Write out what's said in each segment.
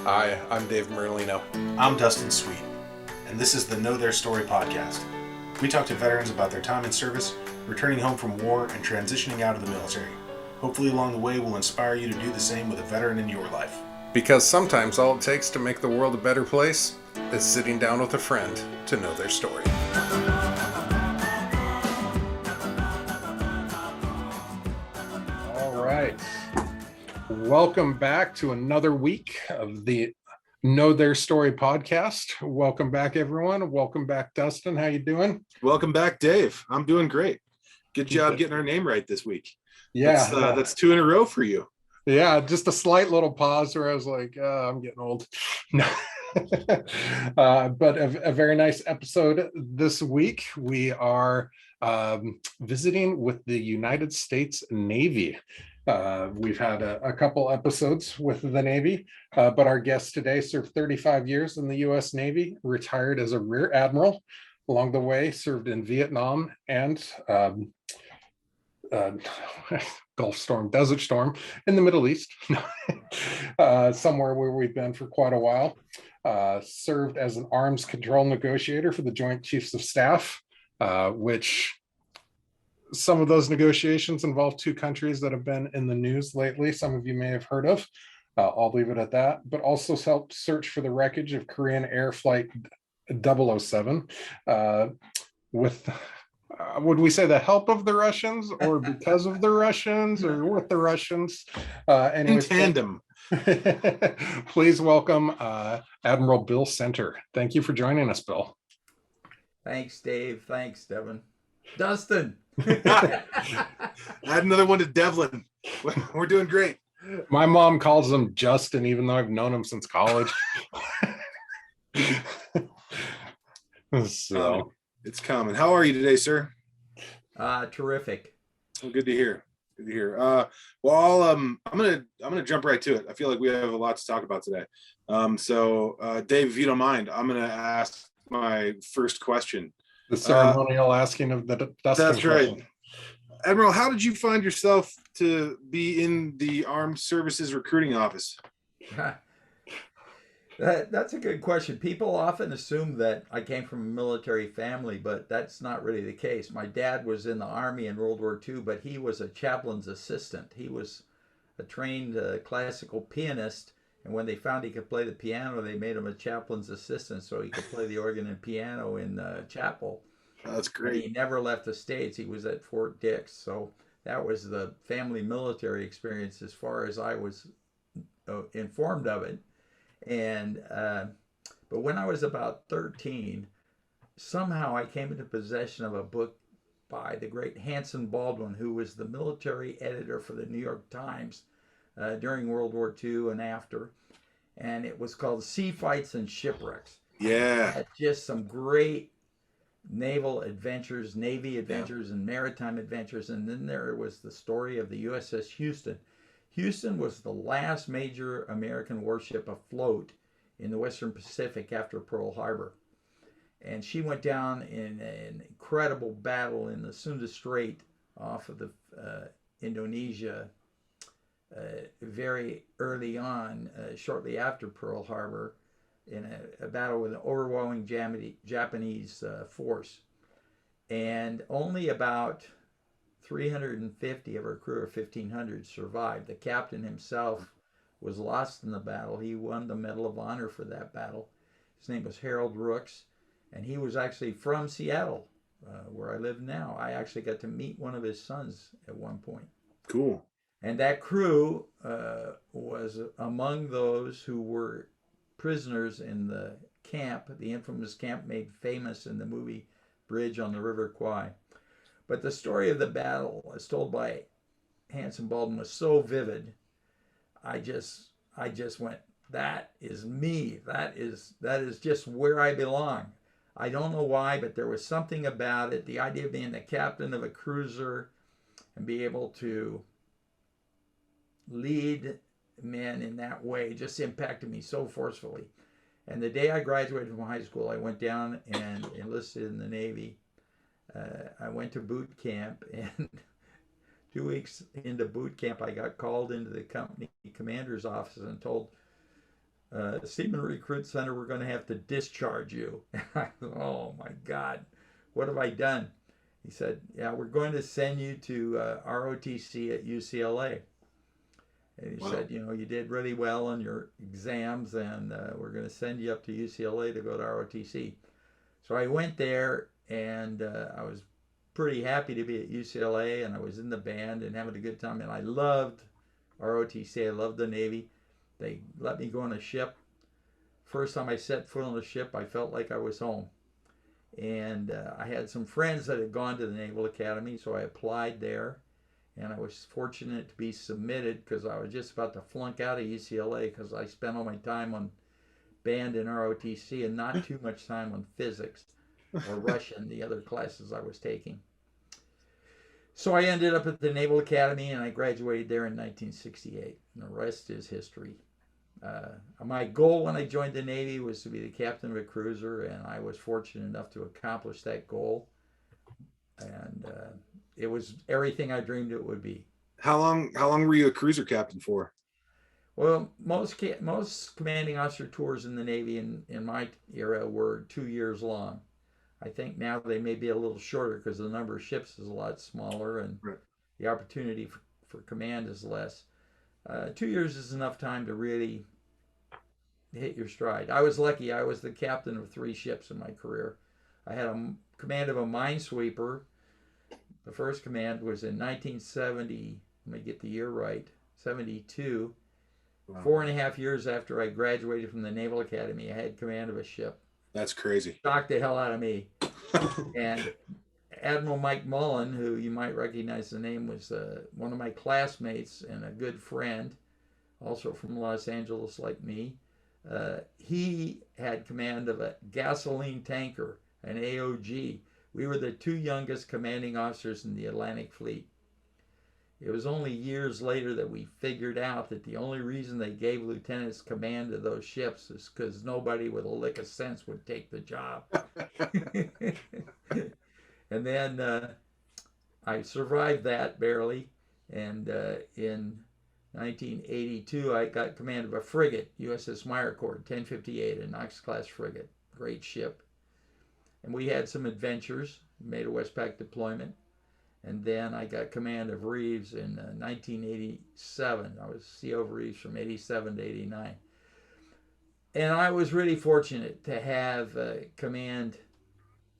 Hi, I'm Dave Merlino. I'm Dustin Sweet, and this is the Know Their Story podcast. We talk to veterans about their time in service, returning home from war, and transitioning out of the military. Hopefully along the way we'll inspire you to do the same with a veteran in your life. Because sometimes all it takes to make the world a better place is sitting down with a friend to know their story. All right. Welcome back to another week of the Know Their Story podcast. Welcome back, everyone. Welcome back, Dustin. How you doing? Welcome back, Dave. I'm doing great. Good job getting our name right this week. Yeah. That's two in a row for you. Yeah, just a slight little pause where I was like, I'm getting old. No. But a very nice episode this week. We are visiting with the United States Navy. We've had a couple episodes with the Navy, but our guest today served 35 years in the U.S. Navy, retired as a Rear Admiral. Along the way, served in Vietnam and Gulf Storm, Desert Storm in the Middle East, somewhere where we've been for quite a while. Served as an arms control negotiator for the Joint Chiefs of Staff, which some of those negotiations involve two countries that have been in the news lately. Some of you may have heard of. I'll leave it at that, but also helped search for the wreckage of Korean Air Flight 007 with would we say the help of the Russians or because of the Russians or with the Russians? Anyways, in tandem. Please welcome Admiral Bill Center. Thank you for joining us, Bill. Thanks, Dave. Thanks, Devin. Dustin. Add another one to Devlin. We're doing great. My mom calls him Justin, even though I've known him since college. So it's common. How are you today, sir? Terrific. Well, good to hear. Good to hear. Well, I'm gonna jump right to it. I feel like we have a lot to talk about today. So, Dave, if you don't mind, I'm gonna ask my first question. The ceremonial asking of the Dustin. That's right. Admiral, how did you find yourself to be in the Armed Services Recruiting Office? That's a good question. People often assume that I came from a military family, but that's not really the case. My dad was in the Army in World War II, but he was a chaplain's assistant. He was a trained classical pianist, and when they found he could play the piano, they made him a chaplain's assistant so he could play the organ and piano in chapel. That's great. And he never left the States. He was at Fort Dix. So that was the family military experience as far as I was informed of it. And but when I was about 13, somehow I came into possession of a book by the great Hanson Baldwin, who was the military editor for the New York Times during World War II and after. And it was called Sea Fights and Shipwrecks. Yeah. It had just some great naval adventures, Navy adventures, and maritime adventures. And then there was the story of the USS Houston. Houston was the last major American warship afloat in the Western Pacific after Pearl Harbor. And she went down in an incredible battle in the Sunda Strait off of the Indonesia very early on, shortly after Pearl Harbor, in a battle with an overwhelming Japanese force. And only about 350 of her crew of 1,500 survived. The captain himself was lost in the battle. He won the Medal of Honor for that battle. His name was Harold Rooks, and he was actually from Seattle, where I live now. I actually got to meet one of his sons at one point. Cool. And that crew was among those who were prisoners in the camp, the infamous camp made famous in the movie Bridge on the River Kwai. But the story of the battle, as told by Hanson Baldwin, was so vivid. I just went, that is me. That is just where I belong. I don't know why, but there was something about it. The idea of being the captain of a cruiser and be able to lead men in that way just impacted me so forcefully. And the day I graduated from high school, I went down and enlisted in the Navy. I went to boot camp, and 2 weeks into boot camp, I got called into the company commander's office and told Seaman Recruit Center, we're going to have to discharge you. I thought, oh my God, what have I done? He said, yeah, we're going to send you to ROTC at UCLA. And he said, you know, you did really well on your exams, and we're going to send you up to UCLA to go to ROTC. So I went there, and I was pretty happy to be at UCLA, and I was in the band and having a good time. And I loved ROTC. I loved the Navy. They let me go on a ship. First time I set foot on a ship, I felt like I was home. And I had some friends that had gone to the Naval Academy, so I applied there. And I was fortunate to be submitted because I was just about to flunk out of UCLA because I spent all my time on band and ROTC and not too much time on physics or Russian, the other classes I was taking. So I ended up at the Naval Academy, and I graduated there in 1968. And the rest is history. My goal when I joined the Navy was to be the captain of a cruiser, and I was fortunate enough to accomplish that goal. And it was everything I dreamed it would be. How long were you a cruiser captain for? Well, most commanding officer tours in the Navy in my era were 2 years long. I think now they may be a little shorter because the number of ships is a lot smaller and the opportunity for command is less. 2 years is enough time to really hit your stride. I was lucky. I was the captain of 3 ships in my career. I had a command of a minesweeper. The first command was in 1970. Let me get the year right. 72. Wow. 4.5 years after I graduated from the Naval Academy, I had command of a ship. That's crazy. Shocked the hell out of me. And Admiral Mike Mullen, who you might recognize the name, was one of my classmates and a good friend, also from Los Angeles like me. He had command of a gasoline tanker, an AOG. We were the 2 youngest commanding officers in the Atlantic Fleet. It was only years later that we figured out that the only reason they gave lieutenants command of those ships is because nobody with a lick of sense would take the job. And then I survived that barely. And in 1982, I got command of a frigate, USS Meyercord, 1058, a Knox-class frigate. Great ship. And we had some adventures, made a Westpac deployment. And then I got command of Reeves in 1987. I was CO of Reeves from 87 to 89. And I was really fortunate to have command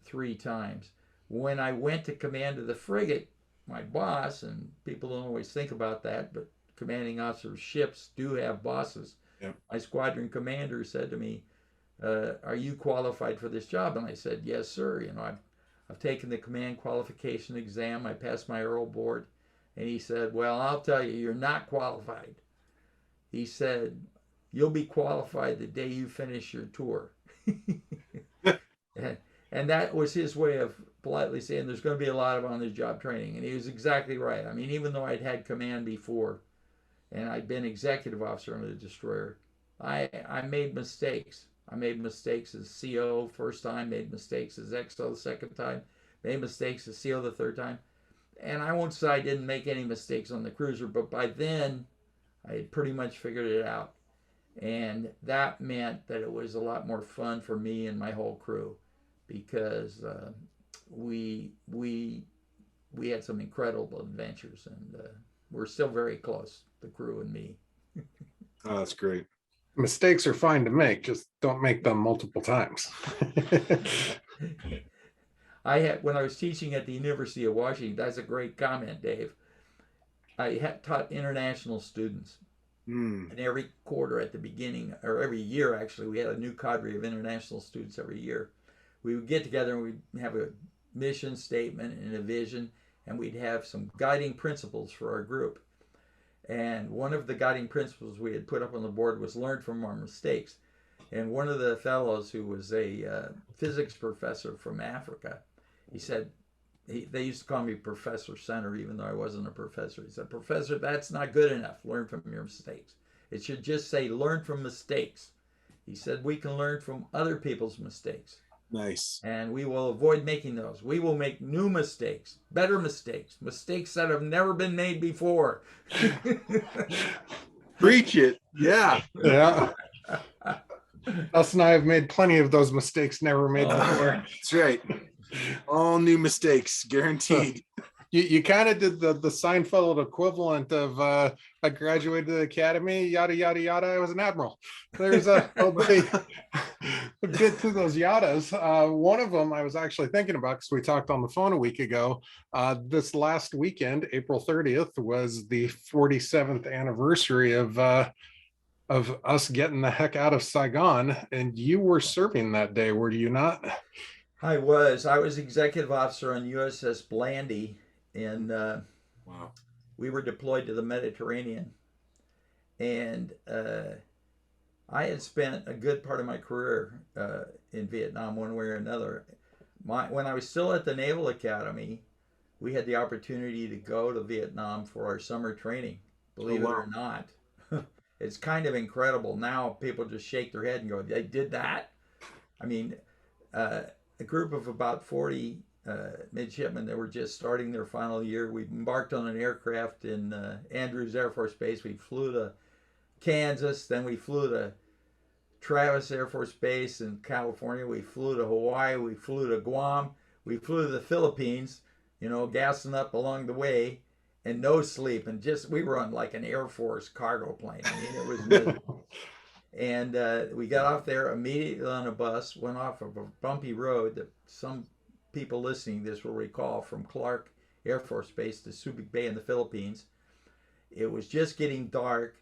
3 times. When I went to command of the frigate, my boss, and people don't always think about that, but commanding officers' ships do have bosses. Yep. My squadron commander said to me, are you qualified for this job? And I said, yes, sir. You know, I've taken the command qualification exam. I passed my Earl board. And he said, well, I'll tell you, you're not qualified. He said, you'll be qualified the day you finish your tour. And that was his way of politely saying there's going to be a lot of on-the-job training. And he was exactly right. I mean, even though I'd had command before and I'd been executive officer on a destroyer, I made mistakes. I made mistakes as CO first time, made mistakes as XO the second time, made mistakes as CO the third time. And I won't say I didn't make any mistakes on the cruiser, but by then I had pretty much figured it out. And that meant that it was a lot more fun for me and my whole crew because we had some incredible adventures, and we're still very close, the crew and me. Oh, that's great. Mistakes are fine to make, just don't make them multiple times. When I was teaching at the University of Washington, that's a great comment, Dave. I had taught international students. And every quarter at the beginning, or every year actually, we had a new cadre of international students every year. We would get together and we'd have a mission statement and a vision, and we'd have some guiding principles for our group. And one of the guiding principles we had put up on the board was learn from our mistakes. And one of the fellows who was a physics professor from Africa, he said, they used to call me Professor Center, even though I wasn't a professor. He said, Professor, that's not good enough. Learn from your mistakes. It should just say, learn from mistakes. He said, we can learn from other people's mistakes. Nice. And we will avoid making those. We will make new mistakes, better mistakes, mistakes that have never been made before. Preach it. Yeah. Yeah. Us and I have made plenty of those mistakes never made Oh, before. That's right. All new mistakes, guaranteed. You kind of did the Seinfeld equivalent of I graduated the academy, yada yada yada. I was an admiral. There's a bit to those yadas. One of them I was actually thinking about because we talked on the phone a week ago. This last weekend, April 30th, was the 47th anniversary of us getting the heck out of Saigon, and you were serving that day, were you not? I was executive officer on USS Blandy, and Wow. we were deployed to the Mediterranean. And I had spent a good part of my career in Vietnam, one way or another. When I was still at the Naval Academy, we had the opportunity to go to Vietnam for our summer training. Believe Oh, wow. it or not, it's kind of incredible. Now people just shake their head and go, "They did that?" I mean, a group of about 40 midshipmen that were just starting their final year. We embarked on an aircraft in Andrews Air Force Base. We flew to Kansas, then we flew to Travis Air Force Base in California. We flew to Hawaii. We flew to Guam. We flew to the Philippines, gassing up along the way and no sleep. And we were on like an Air Force cargo plane. I mean, it was miserable. And we got off there immediately on a bus, went off of a bumpy road that some people listening to this will recall from Clark Air Force Base to Subic Bay in the Philippines. It was just getting dark,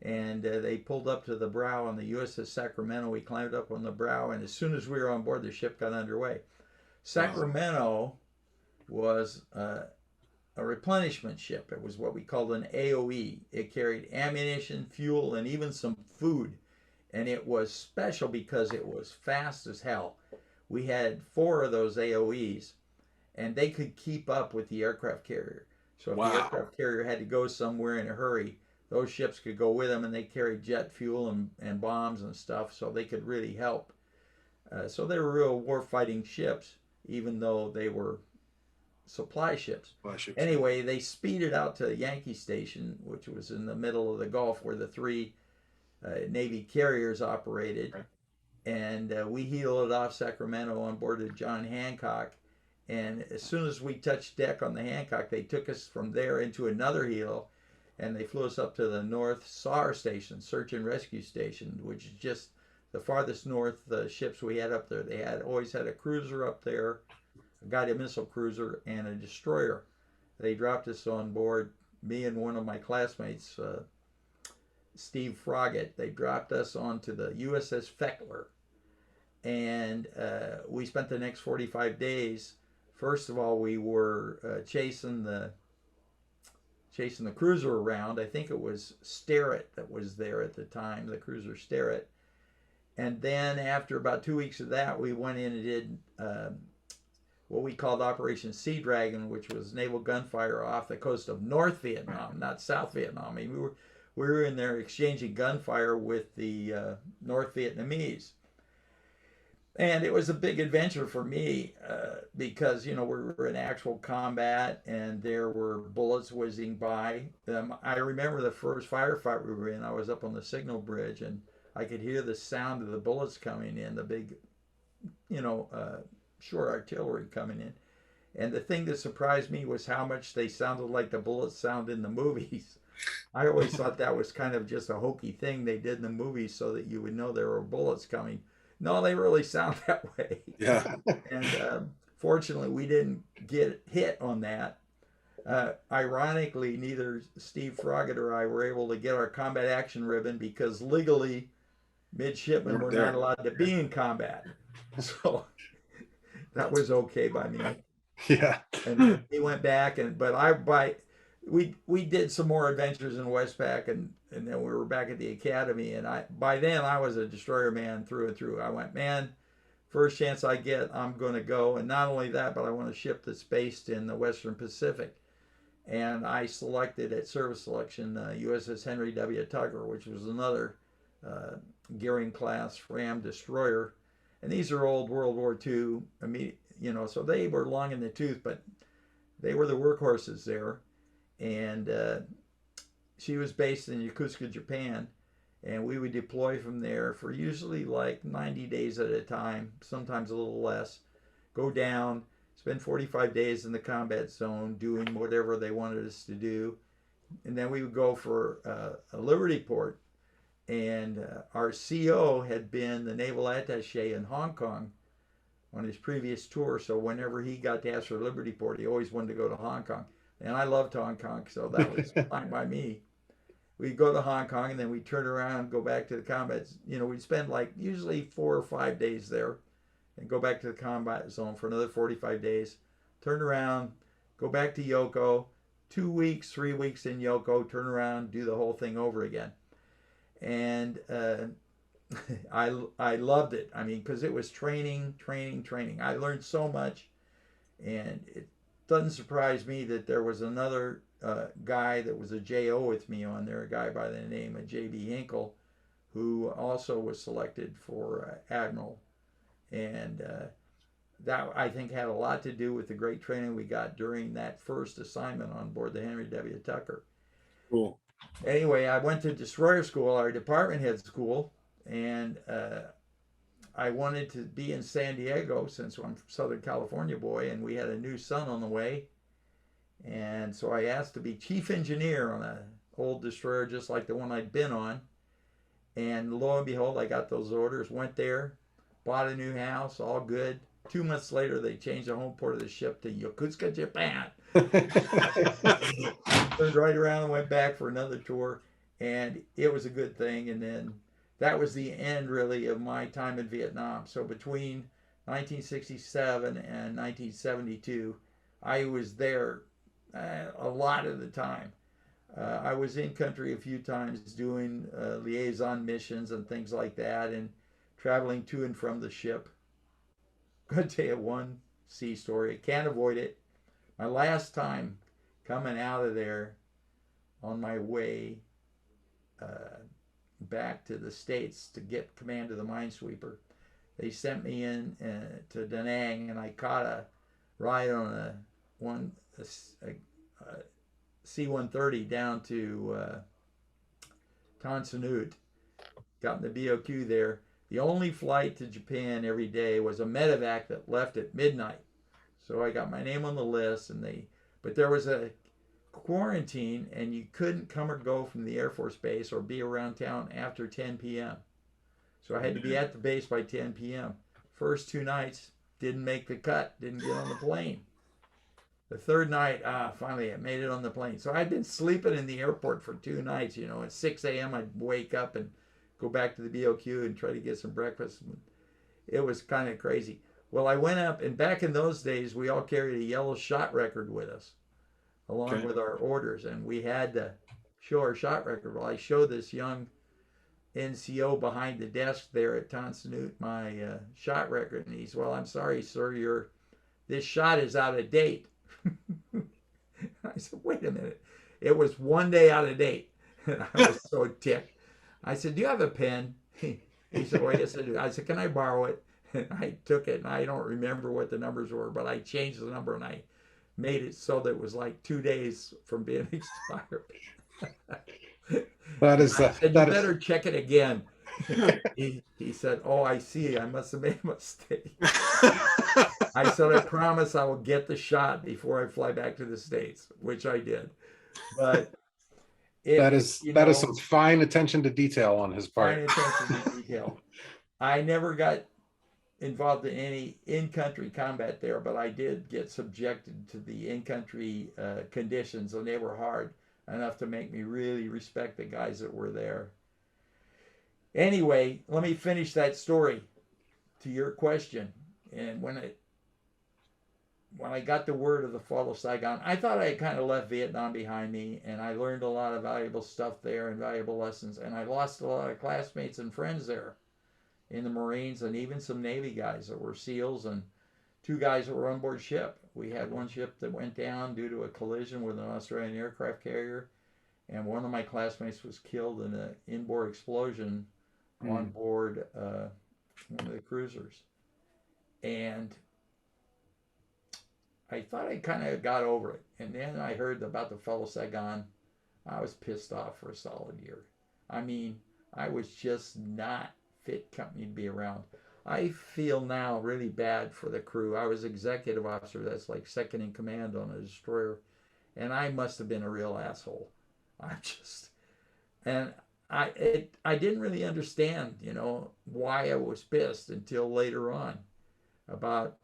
and they pulled up to the brow on the USS Sacramento. We climbed up on the brow, and as soon as we were on board, the ship got underway. Sacramento was a replenishment ship. It was what we called an AOE. It carried ammunition, fuel, and even some food. And it was special because it was fast as hell. We had 4 of those AOEs, and they could keep up with the aircraft carrier. So if the aircraft carrier had to go somewhere in a hurry, those ships could go with them, and they carried jet fuel and bombs and stuff, so they could really help. So they were real war-fighting ships, even though they were supply ships. Anyway, they speeded out to Yankee Station, which was in the middle of the Gulf where the 3 Navy carriers operated, and we heeled off Sacramento on board the John Hancock. And as soon as we touched deck on the Hancock, they took us from there into another heel, and they flew us up to the North SAR station, Search and Rescue Station, which is just the farthest north ships we had up there. They always had a cruiser up there, a guided missile cruiser, and a destroyer. They dropped us on board, me and one of my classmates, Steve Froggatt. They dropped us onto the USS Feckler, and we spent the next 45 days. First of all, we were chasing the cruiser around. I think it was Sterrett that was there at the time, the cruiser Sterrett. And then after about 2 weeks of that, we went in and did what we called Operation Sea Dragon, which was naval gunfire off the coast of North Vietnam, not South Vietnam. I mean, we were in there exchanging gunfire with the North Vietnamese. And it was a big adventure for me because, we were in actual combat and there were bullets whizzing by. I remember the first firefight we were in. I was up on the signal bridge and I could hear the sound of the bullets coming in, the big, short artillery coming in. And the thing that surprised me was how much they sounded like the bullets sound in the movies. I always thought that was kind of just a hokey thing they did in the movies so that you would know there were bullets coming. No, they really sound that way. Yeah. And fortunately, we didn't get hit on that. Ironically, neither Steve Froggatt or I were able to get our combat action ribbon because legally, midshipmen were not allowed to be in combat. So that was okay by me. Yeah. And he went back, we did some more adventures in Westpac, and then we were back at the academy. And by then I was a destroyer man through and through. I went, man, first chance I get, I'm going to go. And not only that, but I want a ship that's based in the Western Pacific. And I selected at service selection USS Henry W. Tugger, which was another Gearing class ram destroyer. And these are old World War II, so they were long in the tooth, but they were the workhorses there. And she was based in Yokosuka, Japan. and we would deploy from there for usually like 90 days at a time, sometimes a little less. Go down, spend 45 days in the combat zone doing whatever they wanted us to do, and then we would go for a liberty port. And our CO had been the naval attaché in Hong Kong on his previous tour, so whenever he got to ask for liberty port, he always wanted to go to Hong Kong. And I loved Hong Kong, so that was fine by me. We'd go to Hong Kong and then we'd turn around, go back to the combat. We'd spend like usually 4 or 5 days there and go back to the combat zone for another 45 days. Turn around, go back to Yoko, 2 weeks, 3 weeks in Yoko, turn around, do the whole thing over again. And I loved it. I mean, because it was training. I learned so much, and it doesn't surprise me that there was another guy that was a JO with me on there, a guy by the name of J.B. Hinkle, who also was selected for Admiral. And that, I think, had a lot to do with the great training we got during that first assignment on board the Henry W. Tucker. Cool. Anyway, I went to destroyer school, our department head school, and I wanted to be in San Diego since I'm a Southern California boy, and we had a new son on the way. And so I asked to be chief engineer on an old destroyer just like the one I'd been on. And lo and behold, I got those orders, went there, bought a new house, all good. 2 months later, they changed the home port of the ship to Yokosuka, Japan. Turned right around and went back for another tour, and it was a good thing. And then that was the end, really, of my time in Vietnam. So between 1967 and 1972, I was there a lot of the time. I was in country a few times doing liaison missions and things like that, and traveling to and from the ship. I'm going to tell you one sea story. I can't avoid it. My last time coming out of there on my way back to the States to get command of the minesweeper, they sent me in to Da Nang, and I caught a ride on a C-130 down to Tan Son Nhut. Got in the BOQ there. The only flight to Japan every day was a medevac that left at midnight. So I got my name on the list, but there was a quarantine, and you couldn't come or go from the Air Force Base or be around town after 10 p.m. So I had to be at the base by 10 p.m. First 2 nights, didn't make the cut, didn't get on the plane. The third night, finally I made it on the plane. So I'd been sleeping in the airport for 2 nights. At 6 a.m. I'd wake up and go back to the BOQ and try to get some breakfast. It was kind of crazy. Well, I went up, and back in those days, we all carried a yellow shot record with us, along with our orders, and we had to show our shot record. Well, I showed this young NCO behind the desk there at Tan Son Nhut my shot record, and he said, "Well, I'm sorry, sir, this shot is out of date." I said, "Wait a minute." It was 1 day out of date, and I was so ticked. I said, "Do you have a pen?" He said, "Well, yes, I do." I said, "Can I borrow it?" And I took it, and I don't remember what the numbers were, but I changed the number, and I made it so that it was like 2 days from being expired. That is I said, "You better check it again." He said, "Oh, I see. I must have made a mistake." I said, "I promise I will get the shot before I fly back to the States," which I did. But that is some fine attention to detail on his part. Fine attention to detail. I never got involved in any in-country combat there, but I did get subjected to the in-country conditions, and they were hard enough to make me really respect the guys that were there. Anyway, let me finish that story to your question. And when I got the word of the Fall of Saigon, I thought I had kind of left Vietnam behind me, and I learned a lot of valuable stuff there and valuable lessons, and I lost a lot of classmates and friends there in the Marines, and even some Navy guys that were SEALs, and 2 guys that were on board ship. We had one ship that went down due to a collision with an Australian aircraft carrier, and one of my classmates was killed in an inboard explosion on board one of the cruisers. And I thought I kind of got over it. And then I heard about the Fall of Saigon. I was pissed off for a solid year. I mean, I was just not fit company to be around. I feel now really bad for the crew. I was executive officer, that's like second in command on a destroyer, and I must have been a real asshole. I just and I didn't really understand, why I was pissed until later on. About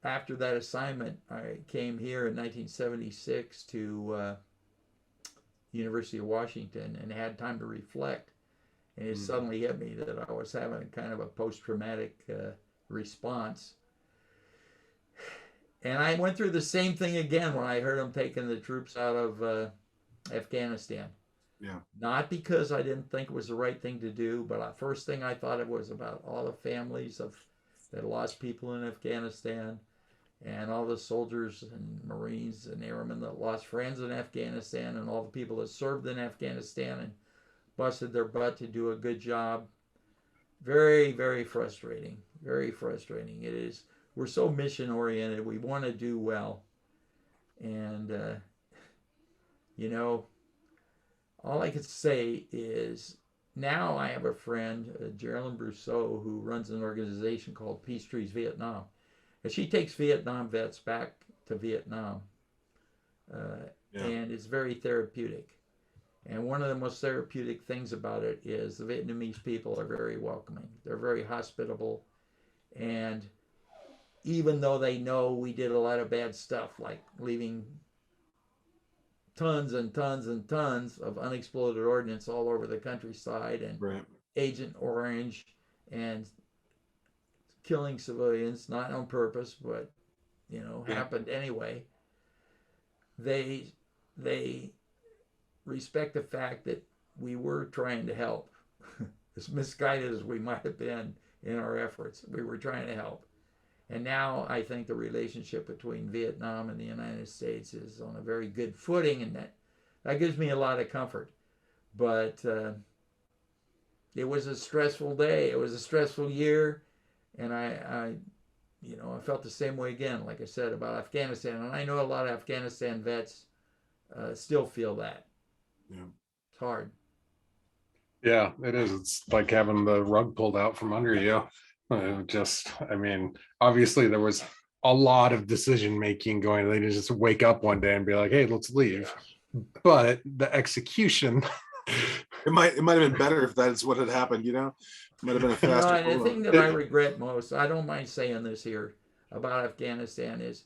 after that assignment, I came here in 1976 to University of Washington and had time to reflect. And it suddenly hit me that I was having kind of a post-traumatic response. And I went through the same thing again when I heard them taking the troops out of Afghanistan. Yeah. Not because I didn't think it was the right thing to do, but the first thing I thought it was about all the families that lost people in Afghanistan, and all the soldiers and Marines and airmen that lost friends in Afghanistan, and all the people that served in Afghanistan and busted their butt to do a good job. Very, very frustrating. Very frustrating. It is. We're so mission oriented. We want to do well. And, all I can say is now I have a friend, Geraldine Brousseau, who runs an organization called Peace Trees Vietnam. And she takes Vietnam vets back to Vietnam. And it's very therapeutic. And one of the most therapeutic things about it is the Vietnamese people are very welcoming. They're very hospitable. And even though they know we did a lot of bad stuff, like leaving tons and tons and tons of unexploded ordnance all over the countryside, and Agent Orange, and killing civilians, not on purpose, but, happened anyway. They respect the fact that we were trying to help. As misguided as we might have been in our efforts, we were trying to help. And now I think the relationship between Vietnam and the United States is on a very good footing, and that gives me a lot of comfort. But it was a stressful day. It was a stressful year, and I felt the same way again, like I said, about Afghanistan. And I know a lot of Afghanistan vets still feel that. Yeah. It's hard. Yeah, it is. It's like having the rug pulled out from under you. Obviously there was a lot of decision making going. They didn't just wake up one day and be like, hey, let's leave. But the execution. It might have been better if that is what had happened, It might have been a faster. The thing that I regret most, I don't mind saying this here about Afghanistan, is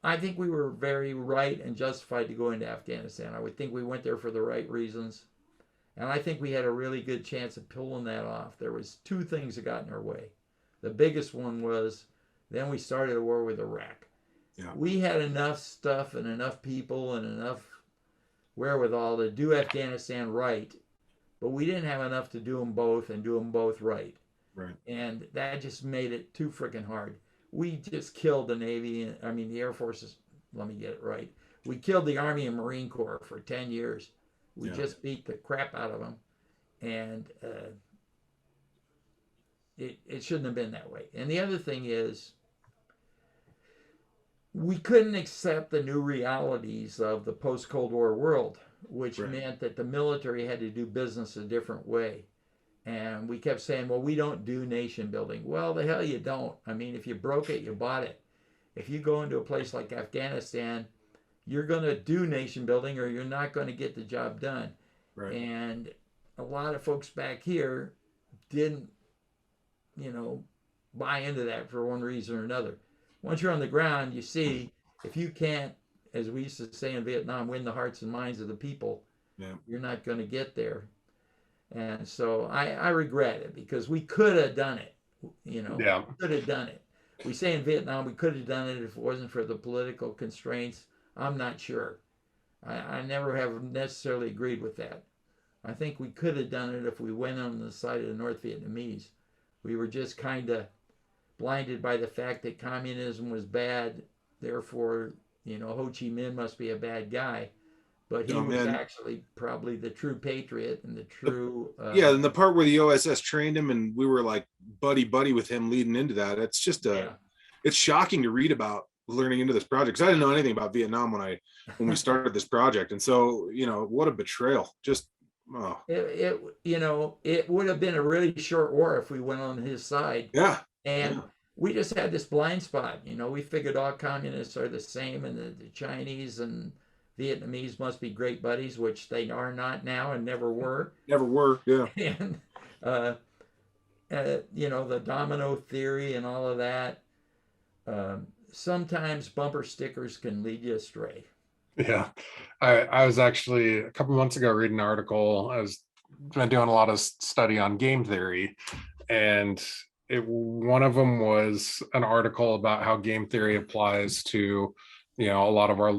I think we were very right and justified to go into Afghanistan. I would think we went there for the right reasons. And I think we had a really good chance of pulling that off. There was two things that got in our way. The biggest one was then we started a war with Iraq. Yeah. We had enough stuff and enough people and enough wherewithal to do Afghanistan right, but we didn't have enough to do them both and do them both right. Right. And that just made it too freaking hard. We just killed the Navy, the Air Force, let me get it right. We killed the Army and Marine Corps for 10 years. We just beat the crap out of them. And it shouldn't have been that way. And the other thing is, we couldn't accept the new realities of the post-Cold War world, which meant that the military had to do business a different way. And we kept saying, well, we don't do nation building. Well, the hell you don't. If you broke it, you bought it. If you go into a place like Afghanistan, you're going to do nation building or you're not going to get the job done. Right. And a lot of folks back here didn't, buy into that for one reason or another. Once you're on the ground, you see, if you can't, as we used to say in Vietnam, win the hearts and minds of the people, you're not going to get there. And so I regret it, because we could have done it, could have done it. We say in Vietnam we could have done it if it wasn't for the political constraints. I'm not sure. I never have necessarily agreed with that. I think we could have done it if we went on the side of the North Vietnamese. We were just kind of blinded by the fact that communism was bad. Therefore, Ho Chi Minh must be a bad guy. But he was actually probably the true patriot and the true... and the part where the OSS trained him and we were like buddy with him leading into that, it's just it's shocking to read about learning into this project, because I didn't know anything about Vietnam when we started this project. And so, what a betrayal. Just Oh, it would have been a really short war if we went on his side. yeah. And Yeah. we just had this blind spot. We figured all communists are the same, and the Chinese and Vietnamese must be great buddies, which they are not now and never were. Never were. Yeah. And uh, the domino theory and all of that. Sometimes bumper stickers can lead you astray. Yeah. I was actually a couple months ago reading an article. I was been doing a lot of study on game theory, and one of them was an article about how game theory applies to a lot of our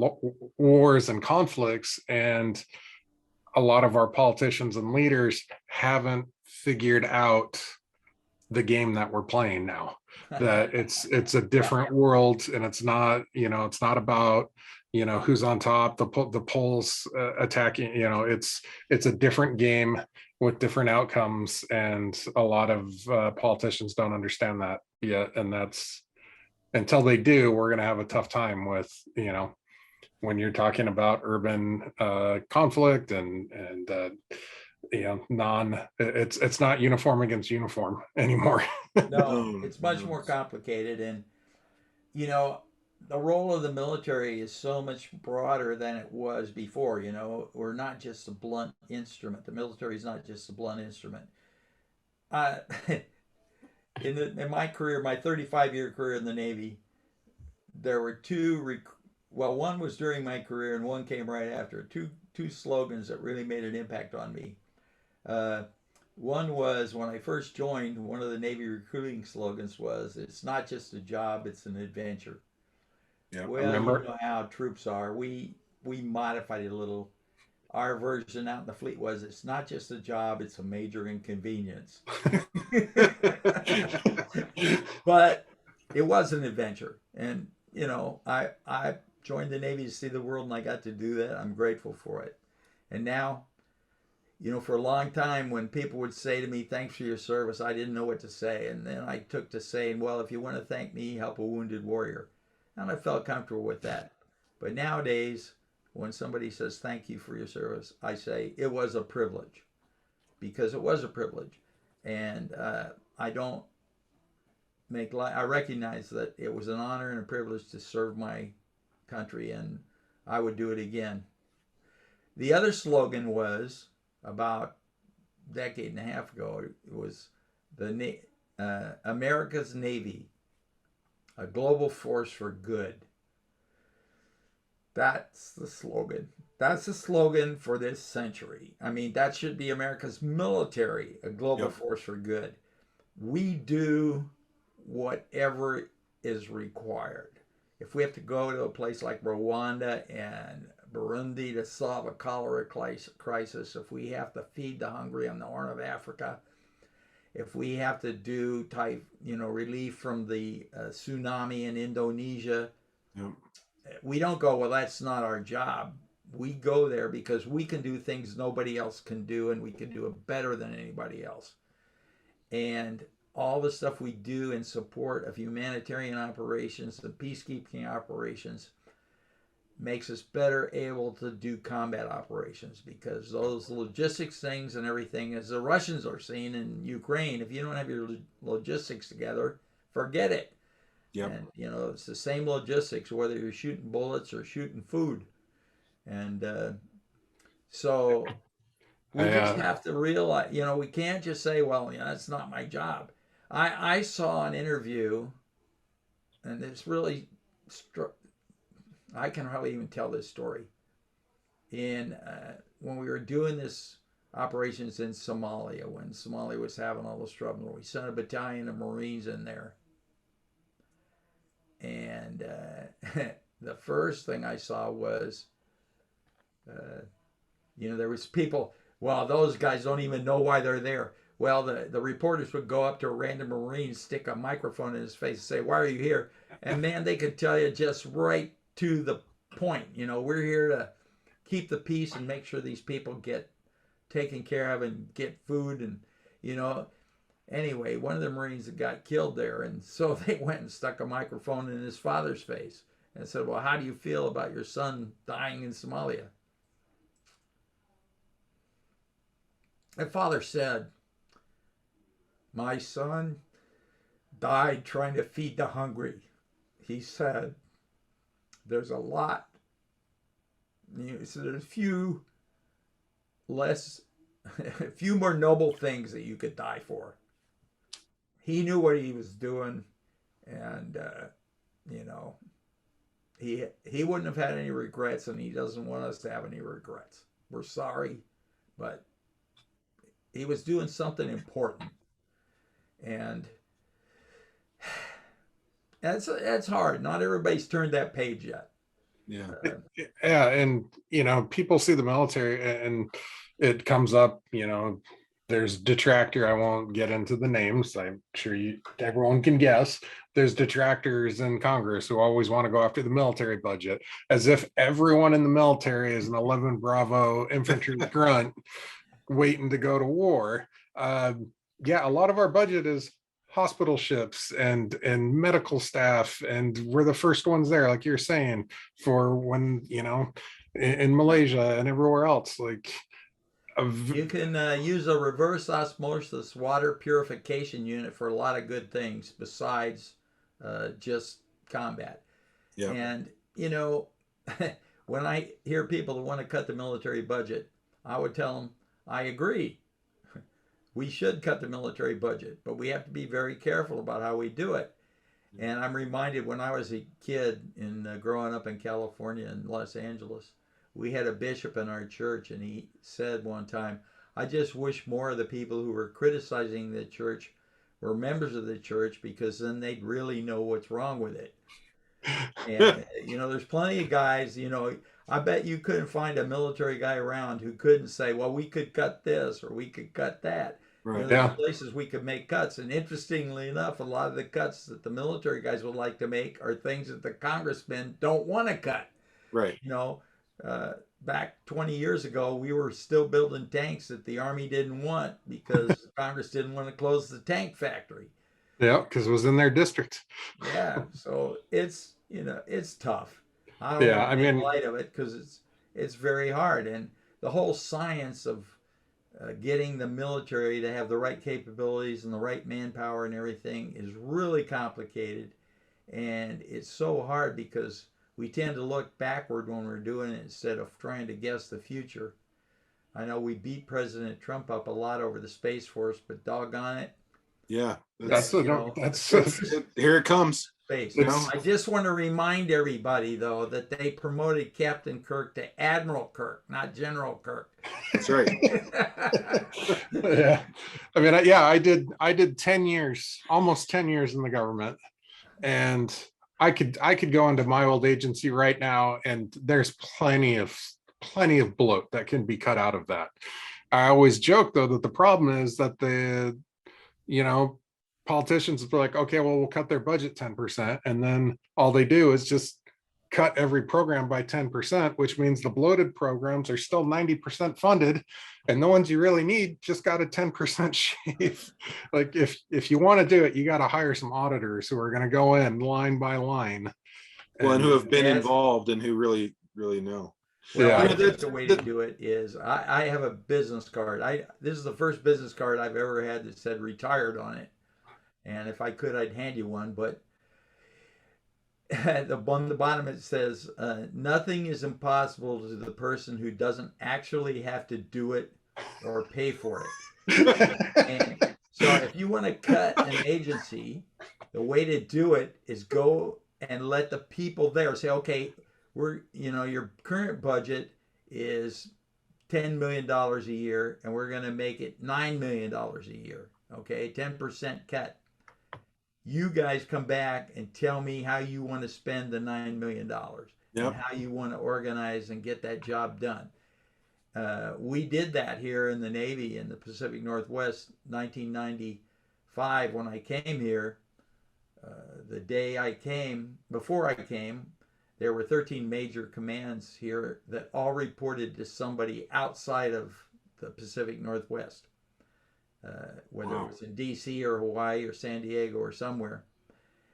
wars and conflicts, and a lot of our politicians and leaders haven't figured out the game that we're playing now. That it's a different world, and it's not about who's on top, the polls attacking. It's a different game with different outcomes, and a lot of politicians don't understand that yet. And that's, until they do, we're going to have a tough time with when you're talking about urban conflict and it's not uniform against uniform anymore. No, it's much more complicated. And the role of the military is so much broader than it was before. We're not just a blunt instrument. The military is not just a blunt instrument. In my career, my 35-year career in the Navy, there were one was during my career and one came right after. Two slogans that really made an impact on me. One was, when I first joined, one of the Navy recruiting slogans was, "It's not just a job, it's an adventure." Yeah, well, you know how troops are. We modified it a little. Our version out in the fleet was, "It's not just a job, it's a major inconvenience." But it was an adventure. And, I joined the Navy to see the world, and I got to do that. I'm grateful for it. And now, for a long time, when people would say to me, "Thanks for your service," I didn't know what to say. And then I took to saying, "Well, if you want to thank me, help a wounded warrior." And I felt comfortable with that. But nowadays, when somebody says thank you for your service, I say it was a privilege, because it was a privilege. And I don't I recognize that it was an honor and a privilege to serve my country, and I would do it again. The other slogan was, about a decade and a half ago, it was America's Navy, a global force for good. That's the slogan. That's the slogan for this century. I mean, that should be America's military, a global force for good. We do whatever is required. If we have to go to a place like Rwanda and Burundi to solve a cholera crisis, if we have to feed the hungry on the Horn of Africa, if we have to do relief from the tsunami in Indonesia, we don't go, "Well, that's not our job." We go there because we can do things nobody else can do, and we can do it better than anybody else. And all the stuff we do in support of humanitarian operations and peacekeeping operations makes us better able to do combat operations, because those logistics things and everything, as the Russians are seeing in Ukraine, if you don't have your logistics together, forget it. Yep. And it's the same logistics whether you're shooting bullets or shooting food. And so we just have to realize, we can't just say, "Well, that's not my job." I saw an interview, and it's really I can hardly even tell this story. When we were doing this operations in Somalia, when Somalia was having all this trouble, we sent a battalion of Marines in there. And the first thing I saw was, there was people, "Well, those guys don't even know why they're there." Well, the reporters would go up to a random Marine, stick a microphone in his face and say, "Why are you here?" And man, they could tell you just right to the point. "We're here to keep the peace and make sure these people get taken care of and get food." And, anyway, one of the Marines that got killed there. And so they went and stuck a microphone in his father's face and said, "Well, how do you feel about your son dying in Somalia?" My father said, my son died trying to feed the hungry. He said, there's a lot, so there's few more noble things that you could die for. He knew what he was doing, and he wouldn't have had any regrets, and he doesn't want us to have any regrets. We're sorry, but he was doing something important, and that's hard. Not everybody's turned that page yet. Yeah. Yeah, and people see the military and it comes up, there's detractor. I won't get into the names. I'm sure everyone can guess. There's detractors in Congress who always want to go after the military budget, as if everyone in the military is an 11 Bravo infantry grunt waiting to go to war. Yeah, a lot of our budget is hospital ships and medical staff, and we're the first ones there, like you're saying, for when in Malaysia and everywhere else. Like you can use a reverse osmosis water purification unit for a lot of good things besides just combat. Yeah. And when I hear people that want to cut the military budget, I would tell them I agree. We should cut the military budget, but we have to be very careful about how we do it. And I'm reminded when I was a kid growing up in California and Los Angeles, we had a bishop in our church, and he said one time, I just wish more of the people who were criticizing the church were members of the church, because then they'd really know what's wrong with it. And, there's plenty of guys, I bet you couldn't find a military guy around who couldn't say, well, we could cut this or we could cut that. Right. There's places we could make cuts. And interestingly enough, a lot of the cuts that the military guys would like to make are things that the congressmen don't want to cut. Right. Back 20 years ago, we were still building tanks that the Army didn't want because Congress didn't want to close the tank factory. Yeah, because it was in their district. Yeah, so it's tough. I don't want to make light of it because it's very hard, and the whole science of getting the military to have the right capabilities and the right manpower and everything is really complicated, and it's so hard because we tend to look backward when we're doing it instead of trying to guess the future. I know we beat President Trump up a lot over the Space Force, but doggone it. Yeah. That's here it comes. Space. I just want to remind everybody, though, that they promoted Captain Kirk to Admiral Kirk, not General Kirk. That's right. Yeah. I mean, I did 10 years, almost 10 years in the government, and I could go into my old agency right now, and there's plenty of bloat that can be cut out of that. I always joke, though, that the problem is that politicians are like, okay, well, we'll cut their budget 10%, and then all they do is just cut every program by 10%, which means the bloated programs are still 90% funded, and the ones you really need just got a 10% shave. Like if you want to do it, you got to hire some auditors who are going to go in line by line. And who have been involved and who really know. Well, yeah. I think the way to do it is I have a business card. This is the first business card I've ever had that said retired on it. And if I could, I'd hand you one. But on the bottom it says, nothing is impossible to the person who doesn't actually have to do it or pay for it. And so if you want to cut an agency, the way to do it is go and let the people there say, okay, your current budget is $10 million a year, and we're going to make it $9 million a year. Okay, 10% cut. You guys come back and tell me how you want to spend the $9 million and how you want to organize and get that job done. We did that here in the Navy in the Pacific Northwest, 1995 when I came here. The day I came, before I came, there were 13 major commands here that all reported to somebody outside of the Pacific Northwest. Whether it was in DC or Hawaii or San Diego or somewhere.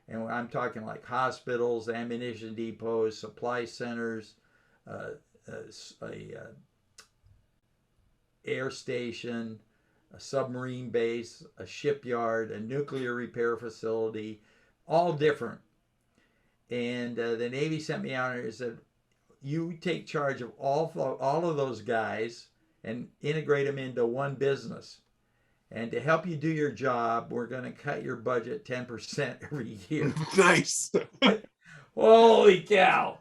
And I'm talking like hospitals, ammunition depots, supply centers, air station, a submarine base, a shipyard, a nuclear repair facility, all different. And the Navy sent me out and said, you take charge of all of those guys and integrate them into one business. And to help you do your job, we're going to cut your budget 10% every year. Nice. Holy cow.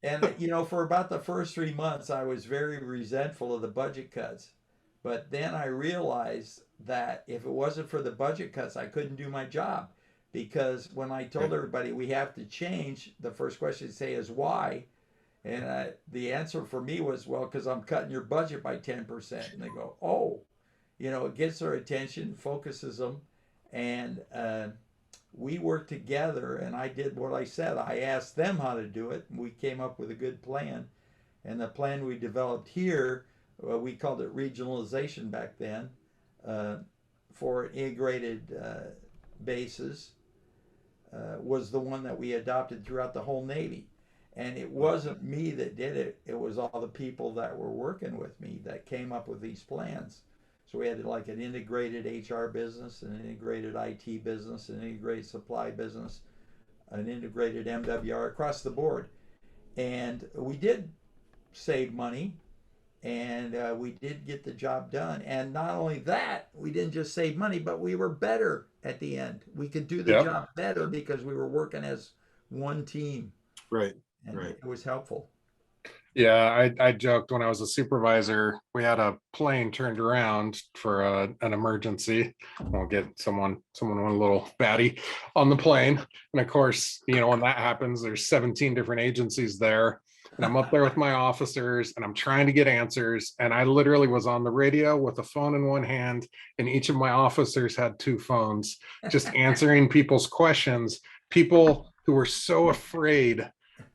And, you know, for about the first 3 months, I was very resentful of the budget cuts. But then I realized that if it wasn't for the budget cuts, I couldn't do my job. Because when I told everybody we have to change, the first question to say is why? And the answer for me was, well, because I'm cutting your budget by 10%. And they go, oh, you know, it gets their attention, focuses them. And we worked together, and I did what I said. I asked them how to do it, and we came up with a good plan. And the plan we developed here, we called it regionalization back then, for integrated bases, was the one that we adopted throughout the whole Navy. And it wasn't me that did it. It was all the people that were working with me that came up with these plans. So we had like an integrated HR business, an integrated IT business, an integrated supply business, an integrated MWR across the board. And we did save money, and we did get the job done. And not only that, we didn't just save money, but we were better at the end. We could do the job better because we were working as one team. Right. And it was helpful. Yeah, I joked when I was a supervisor, we had a plane turned around for an emergency. We'll get someone went a little batty on the plane. And of course, you know, when that happens, there's 17 different agencies there. And I'm up there with my officers and I'm trying to get answers. And I literally was on the radio with a phone in one hand, and each of my officers had two phones, just answering people's questions. People who were so afraid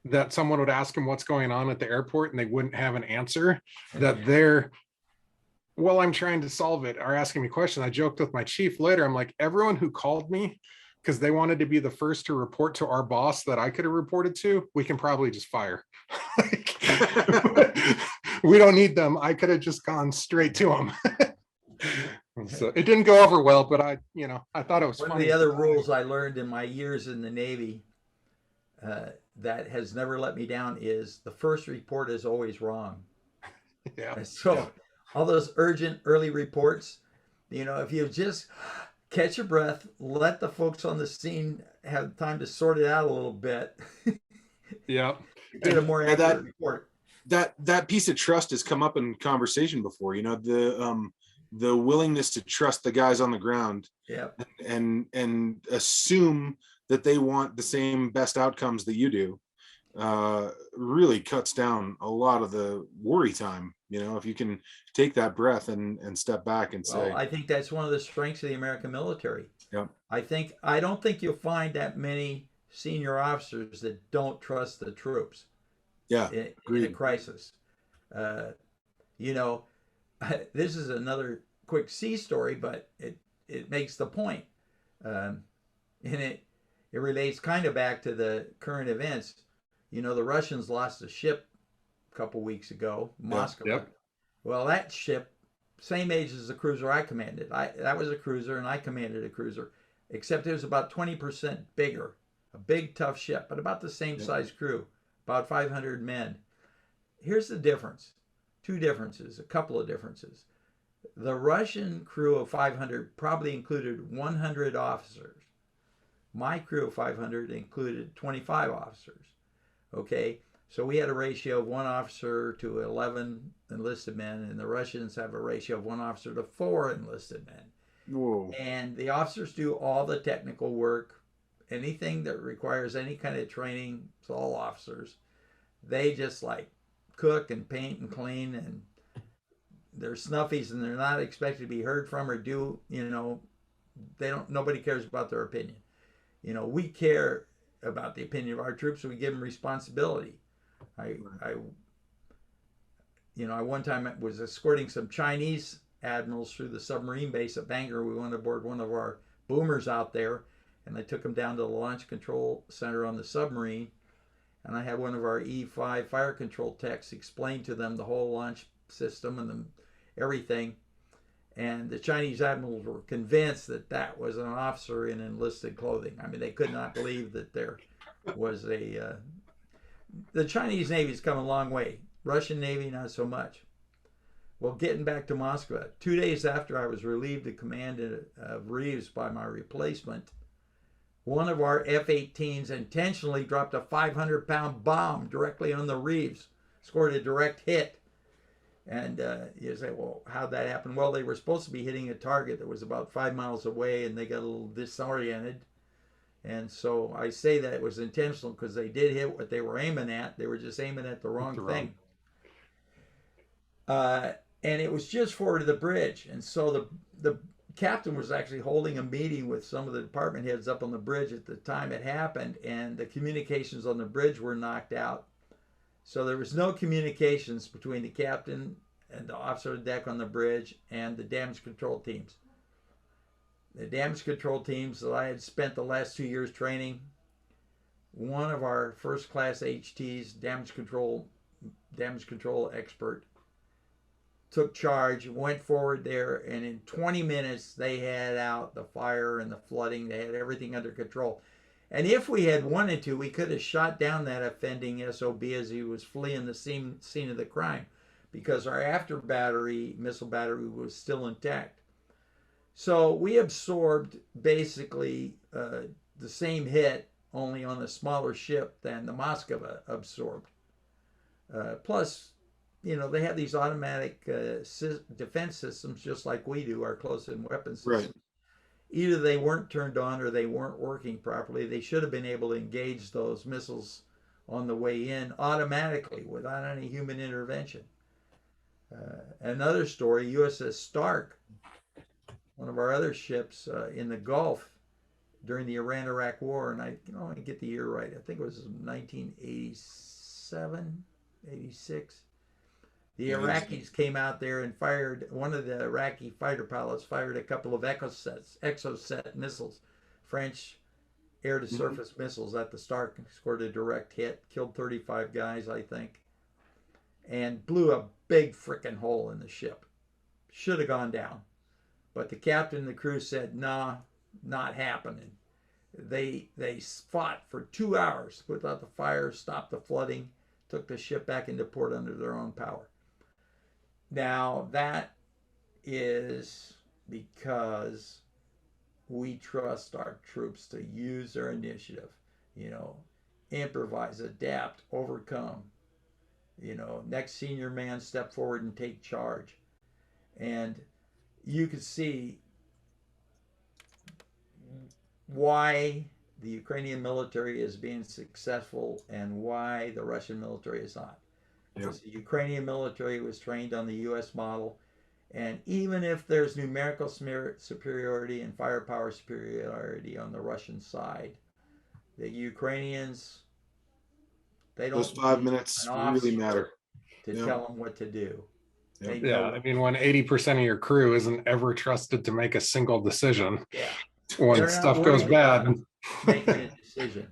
that someone would ask them what's going on at the airport and they wouldn't have an answer, that they're, while I'm trying to solve it, are asking me questions. I joked with my chief later. I'm like, everyone who called me because they wanted to be the first to report to our boss that I could have reported to, we can probably just fire. We don't need them. I could have just gone straight to them. So it didn't go over well, but I thought it was One funny. of the other rules I learned in my years in the Navy that has never let me down is the first report is always wrong. Yeah. So all those urgent early reports, you know, if you just catch your breath, let the folks on the scene have time to sort it out a little bit. Yeah. Get a more accurate report. That piece of trust has come up in conversation before. You know, the willingness to trust the guys on the ground. Yeah. And assume that they want the same best outcomes that you do, really cuts down a lot of the worry time. You know, if you can take that breath and step back and say, I think that's one of the strengths of the American military. Yeah. I don't think you'll find that many senior officers that don't trust the troops. Yeah. In a crisis. You know, this is another quick sea story, but it makes the point. And it relates kind of back to the current events. You know, the Russians lost a ship a couple weeks ago, Moscow. Yep. Well, that ship, same age as the cruiser I commanded. That was a cruiser, and I commanded a cruiser, except it was about 20% bigger. A big, tough ship, but about the same size crew, about 500 men. Here's the difference. Two differences, a couple of differences. The Russian crew of 500 probably included 100 officers. My crew of 500 included 25 officers. Okay, so we had a ratio of 1 officer to 11 enlisted men, and the Russians have a ratio of 1 officer to 4 enlisted men. whoa. And the officers do all the technical work. Anything that requires any kind of training, it's all officers. They just like cook and paint and clean, and they're snuffies, and they're not expected to be heard from or do, you know, nobody cares about their opinion. You know, we care about the opinion of our troops, so we give them responsibility. I one time was escorting some Chinese admirals through the submarine base at Bangor. We went aboard one of our boomers out there, and I took them down to the launch control center on the submarine, and I had one of our E5 fire control techs explain to them the whole launch system and everything. And the Chinese admirals were convinced that that was an officer in enlisted clothing. I mean, they could not believe that there was the Chinese Navy's come a long way. Russian Navy, not so much. Well, getting back to Moscow, 2 days after I was relieved of command of Reeves by my replacement, one of our F-18s intentionally dropped a 500-pound bomb directly on the Reeves, scored a direct hit. And you say, well, how'd that happen? Well, they were supposed to be hitting a target that was about 5 miles away, and they got a little disoriented. And so I say that it was intentional because they did hit what they were aiming at. They were just aiming at the wrong thing. And it was just forward of the bridge. And so the captain was actually holding a meeting with some of the department heads up on the bridge at the time it happened, and the communications on the bridge were knocked out. So there was no communications between the captain and the officer of the deck on the bridge and the damage control teams. The damage control teams that I had spent the last 2 years training, one of our first class HTs, damage control expert, took charge, went forward there, and in 20 minutes they had out the fire and the flooding. They had everything under control. And if we had wanted to, we could have shot down that offending SOB as he was fleeing the scene of the crime, because our after missile battery was still intact. So we absorbed basically the same hit, only on a smaller ship than the Moskva absorbed. Plus, they have these automatic defense systems just like we do, our close-in weapon systems. Right. Either they weren't turned on or they weren't working properly. They should have been able to engage those missiles on the way in automatically without any human intervention. Another story, USS Stark, one of our other ships in the Gulf during the Iran-Iraq War, and I can only get the year right. I think it was 1987, 86. The Iraqis came out there and fired, one of the Iraqi fighter pilots fired a couple of Exocet missiles, French air-to-surface missiles at the Stark, scored a direct hit, killed 35 guys, I think, and blew a big frickin' hole in the ship. Should have gone down. But the captain and the crew said, nah, not happening. They fought for 2 hours, put out the fire, stopped the flooding, took the ship back into port under their own power. Now, that is because we trust our troops to use their initiative, improvise, adapt, overcome, next senior man step forward and take charge. And you can see why the Ukrainian military is being successful and why the Russian military is not. Because the Ukrainian military was trained on the U.S. model, and even if there's numerical superiority and firepower superiority on the Russian side, the Ukrainians, they don't. Those 5 minutes really matter to tell them what to do. Yeah, I mean, when 80% of your crew isn't ever trusted to make a single decision, when stuff goes bad, making a decision,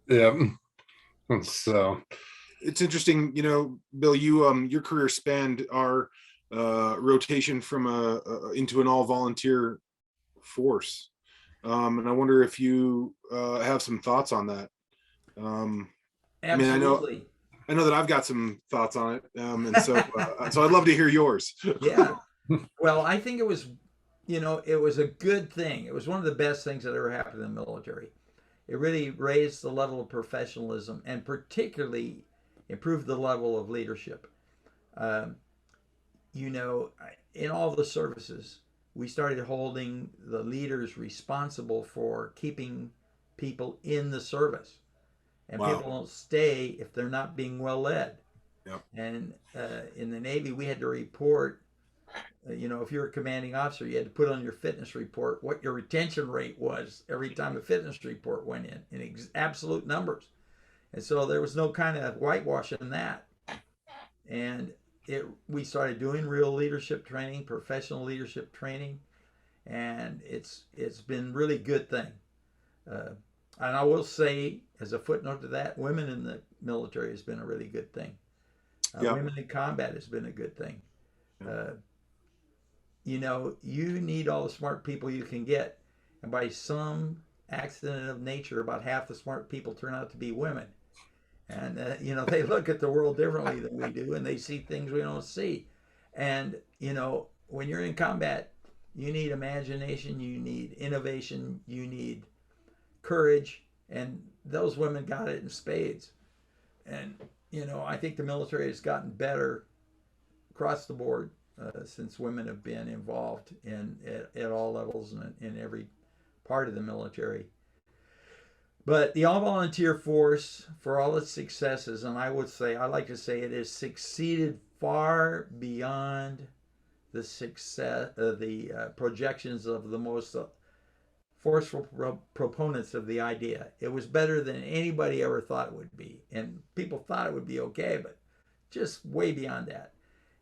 Yeah. So it's interesting, Bill, your career spanned our rotation from into an all-volunteer force, and I wonder if you have some thoughts on that. Absolutely. I know that I've got some thoughts on it, and so I'd love to hear yours. Yeah. Well, I think it was, it was a good thing. It was one of the best things that ever happened in the military. It really raised the level of professionalism and particularly improved the level of leadership. In all the services, we started holding the leaders responsible for keeping people in the service. And people don't stay if they're not being well led. Yep. And in the Navy, we had to report, if you're a commanding officer, you had to put on your fitness report what your retention rate was every time a fitness report went in absolute numbers. And so there was no kind of whitewash in that. And we started doing real leadership training, professional leadership training, and it's been really good thing. And I will say, as a footnote to that, women in the military has been a really good thing. Women in combat has been a good thing. you need all the smart people you can get. And by some accident of nature, about half the smart people turn out to be women. And, they look at the world differently than we do, and they see things we don't see. And, when you're in combat, you need imagination, you need innovation, you need courage. And those women got it in spades. And, I think the military has gotten better across the board since women have been involved at all levels and in every part of the military. But the all-volunteer force, for all its successes, and I like to say it has succeeded far beyond the success, the projections of the most forceful proponents of the idea. It was better than anybody ever thought it would be. And people thought it would be okay, but just way beyond that.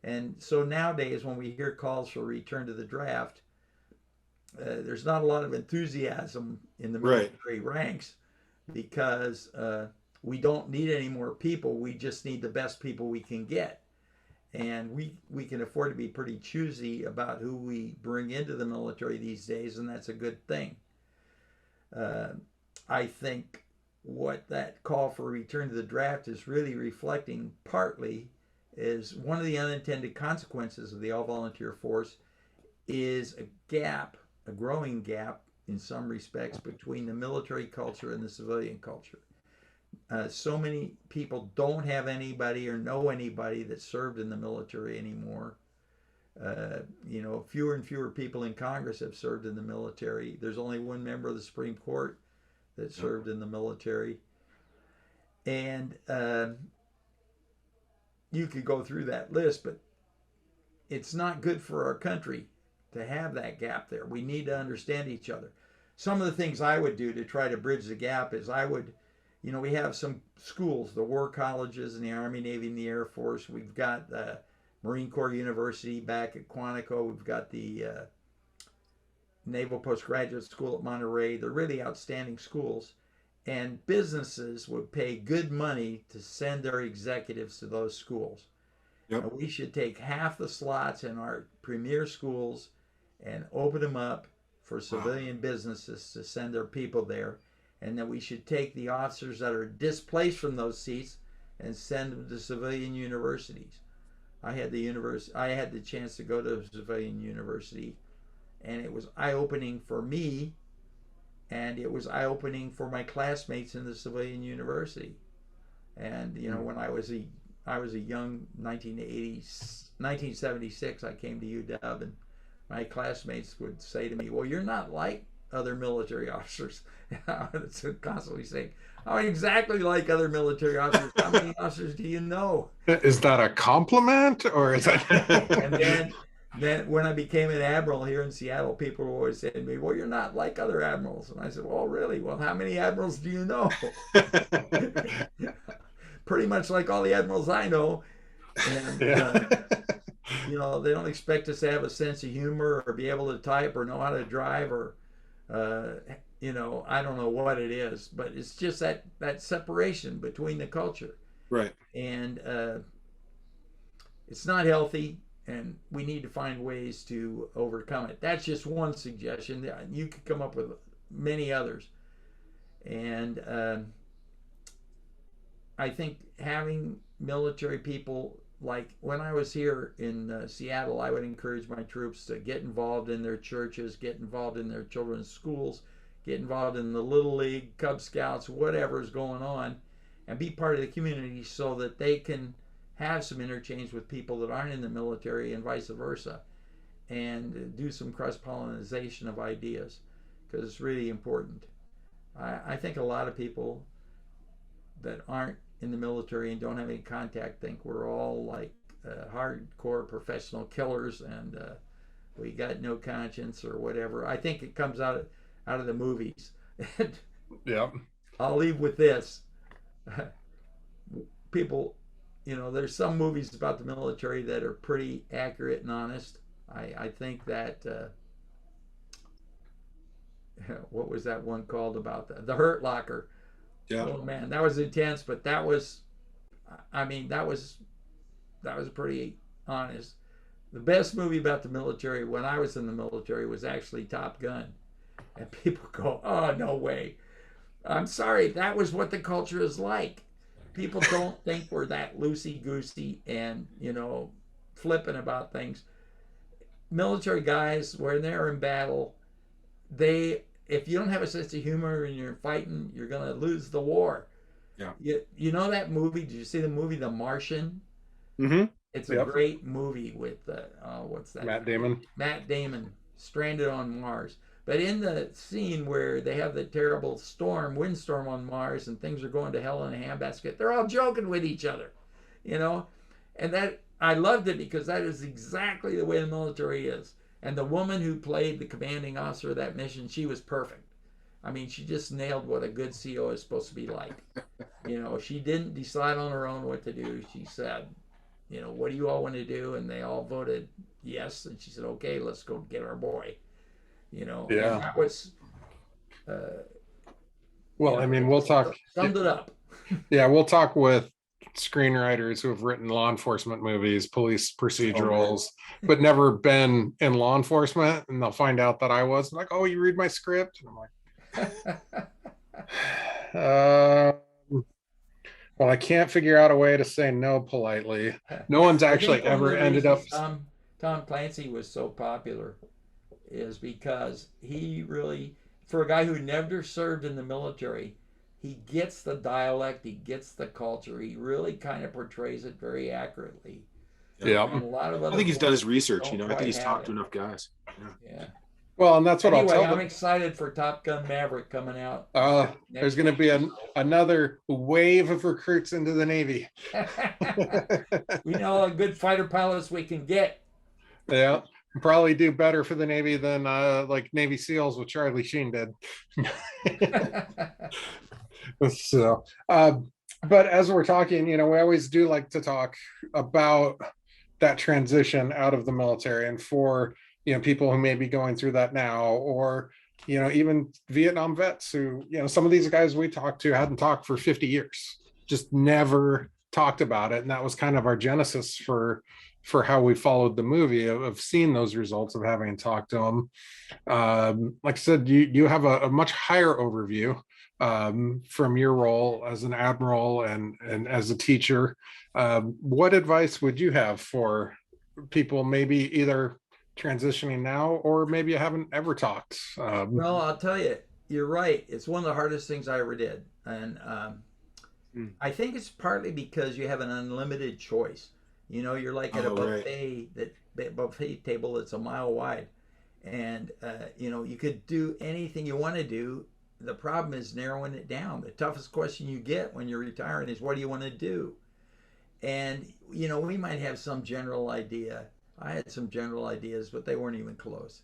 And so nowadays, when we hear calls for return to the draft, there's not a lot of enthusiasm in the military ranks, because we don't need any more people. We just need the best people we can get. And we can afford to be pretty choosy about who we bring into the military these days, and that's a good thing. I think what that call for return to the draft is really reflecting partly is one of the unintended consequences of the all-volunteer force is a growing gap in some respects between the military culture and the civilian culture. So many people don't have anybody or know anybody that served in the military anymore. Fewer and fewer people in Congress have served in the military. There's only one member of the Supreme Court that served in the military. And you could go through that list, but it's not good for our country to have that gap there. We need to understand each other. Some of the things I would do to try to bridge the gap is we have some schools, the war colleges in the Army, Navy, and the Air Force. We've got the Marine Corps University back at Quantico. We've got the Naval Postgraduate School at Monterey. They're really outstanding schools. And businesses would pay good money to send their executives to those schools. Yep. And we should take half the slots in our premier schools and open them up for civilian businesses to send their people there. And then we should take the officers that are displaced from those seats and send them to civilian universities. I had the chance to go to a civilian university, and it was eye-opening for me, and it was eye-opening for my classmates in the civilian university. And when I was a young 1976, I came to UW, and my classmates would say to me, "Well, you're not like other military officers." I was constantly saying, "I'm exactly like other military officers. How many officers do you know?" Is that a compliment, or is that? And then when I became an admiral here in Seattle, people were always saying to me, "Well, you're not like other admirals." And I said, "Well, really? Well, how many admirals do you know?" Pretty much like all the admirals I know. And they don't expect us to have a sense of humor or be able to type or know how to drive or I don't know what it is, but it's just that separation between the culture. Right. And it's not healthy, and we need to find ways to overcome it. That's just one suggestion. You could come up with many others. And I think having military people, like when I was here in Seattle, I would encourage my troops to get involved in their churches, get involved in their children's schools, get involved in the Little League, Cub Scouts, whatever's going on, and be part of the community so that they can have some interchange with people that aren't in the military and vice versa, and do some cross-pollination of ideas, because it's really important. I think a lot of people that aren't in the military and don't have any contact think we're all like hardcore professional killers and we got no conscience or whatever. I think it comes out of the movies. Yeah. I'll leave with this. People, there's some movies about the military that are pretty accurate and honest. I think that what was that one called about the Hurt Locker? Yeah. Oh man, that was intense, but that was pretty honest. The best movie about the military when I was in the military was actually Top Gun. And people go, oh, no way. I'm sorry, that was what the culture is like. People don't think we're that loosey goosey and, flippant about things. Military guys, when they're in battle, if you don't have a sense of humor and you're fighting, you're going to lose the war. Yeah. You know that movie? Did you see the movie The Martian? Mm-hmm. It's a Yep. great movie with what's that? Matt Damon. Matt Damon, stranded on Mars. But in the scene where they have the terrible windstorm on Mars, and things are going to hell in a handbasket, they're all joking with each other, And that I loved it because that is exactly the way the military is. And the woman who played the commanding officer of that mission, she was perfect. I mean, she just nailed what a good CO is supposed to be like. She didn't decide on her own what to do. She said, what do you all want to do? And they all voted yes. And she said, okay, let's go get our boy. Yeah. And that was. Well, I mean, we'll talk. Summed it up. Yeah, we'll talk with screenwriters who have written law enforcement movies, police procedurals, but never been in law enforcement, and they'll find out that I was like, "Oh, you read my script?" And I'm like, well, I can't figure out a way to say no politely. No one's actually ever ended up. Tom Clancy was so popular is because he really, for a guy who never served in the military, he gets the dialect, he gets the culture, he really kind of portrays it very accurately. Yeah. And a lot of other I think he's done his research, don't I think quite he's have talked it. to enough guys. Yeah. Well, and that's what Anyway, I'll tell I'm them. excited for Top Gun Maverick coming out. There's going to be another wave of recruits into the Navy. We know a good fighter pilots we can get. Yeah, probably do better for the Navy than like Navy SEALs with Charlie Sheen did. So, but as we're talking, we always do like to talk about that transition out of the military, and for people who may be going through that now, or even Vietnam vets who some of these guys we talked to hadn't talked for 50 years, just never talked about it, and that was kind of our genesis for how we followed the movie of seeing those results of having talked to them. Like I said, you have a much higher overview from your role as an admiral and as a teacher. What advice would you have for people maybe either transitioning now or maybe you haven't ever talked? Well, I'll tell you, you're right. It's one of the hardest things I ever did. And I think it's partly because you have an unlimited choice. You're like at a buffet, buffet table that's a mile wide. And, you could do anything you want to do. The problem is narrowing it down. The toughest question you get when you're retiring is, what do you want to do? And, we might have some general idea. I had some general ideas, but they weren't even close.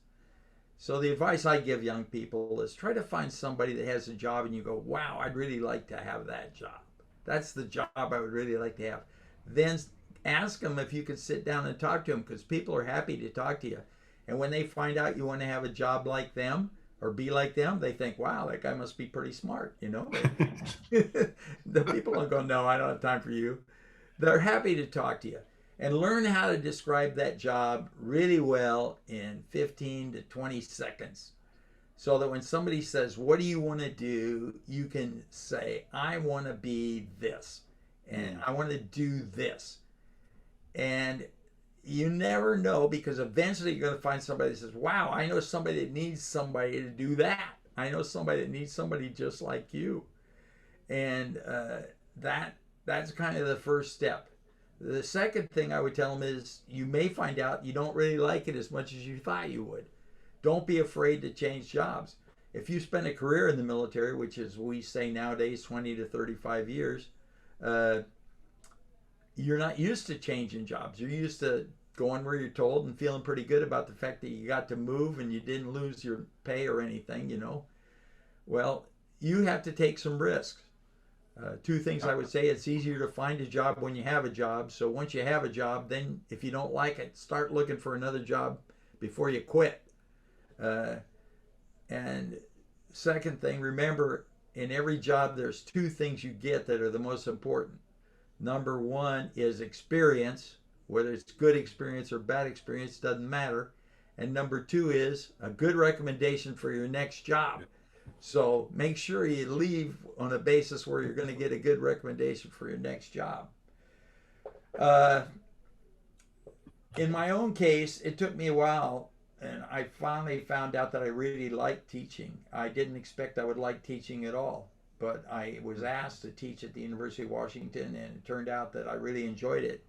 So the advice I give young people is try to find somebody that has a job and you go, wow, I'd really like to have that job. That's the job I would really like to have. Then ask them if you could sit down and talk to them, because people are happy to talk to you. And when they find out you want to have a job like them or be like them, they think, wow, that guy must be pretty smart, The people don't go, no, I don't have time for you. They're happy to talk to you. And learn how to describe that job really well in 15 to 20 seconds. So that when somebody says, what do you want to do? You can say, I want to be this. And I want to do this. And you never know, because eventually you're going to find somebody that says, wow, I know somebody that needs somebody to do that. I know somebody that needs somebody just like you. And that's kind of the first step. The second thing I would tell them is you may find out you don't really like it as much as you thought you would. Don't be afraid to change jobs. If you spend a career in the military, which is, we say nowadays, 20 to 35 years, you're not used to changing jobs. You're used to going where you're told and feeling pretty good about the fact that you got to move and you didn't lose your pay or anything, Well, you have to take some risks. Two things I would say: it's easier to find a job when you have a job. So once you have a job, then if you don't like it, start looking for another job before you quit. And second thing, remember, in every job, there's two things you get that are the most important. Number one is experience, whether it's good experience or bad experience, doesn't matter. And number two is a good recommendation for your next job. So make sure you leave on a basis where you're going to get a good recommendation for your next job. Uh, in my own case, it took me a while, and I finally found out that I really liked teaching. I didn't expect I would like teaching at all, but I was asked to teach at the University of Washington, and it turned out that I really enjoyed it.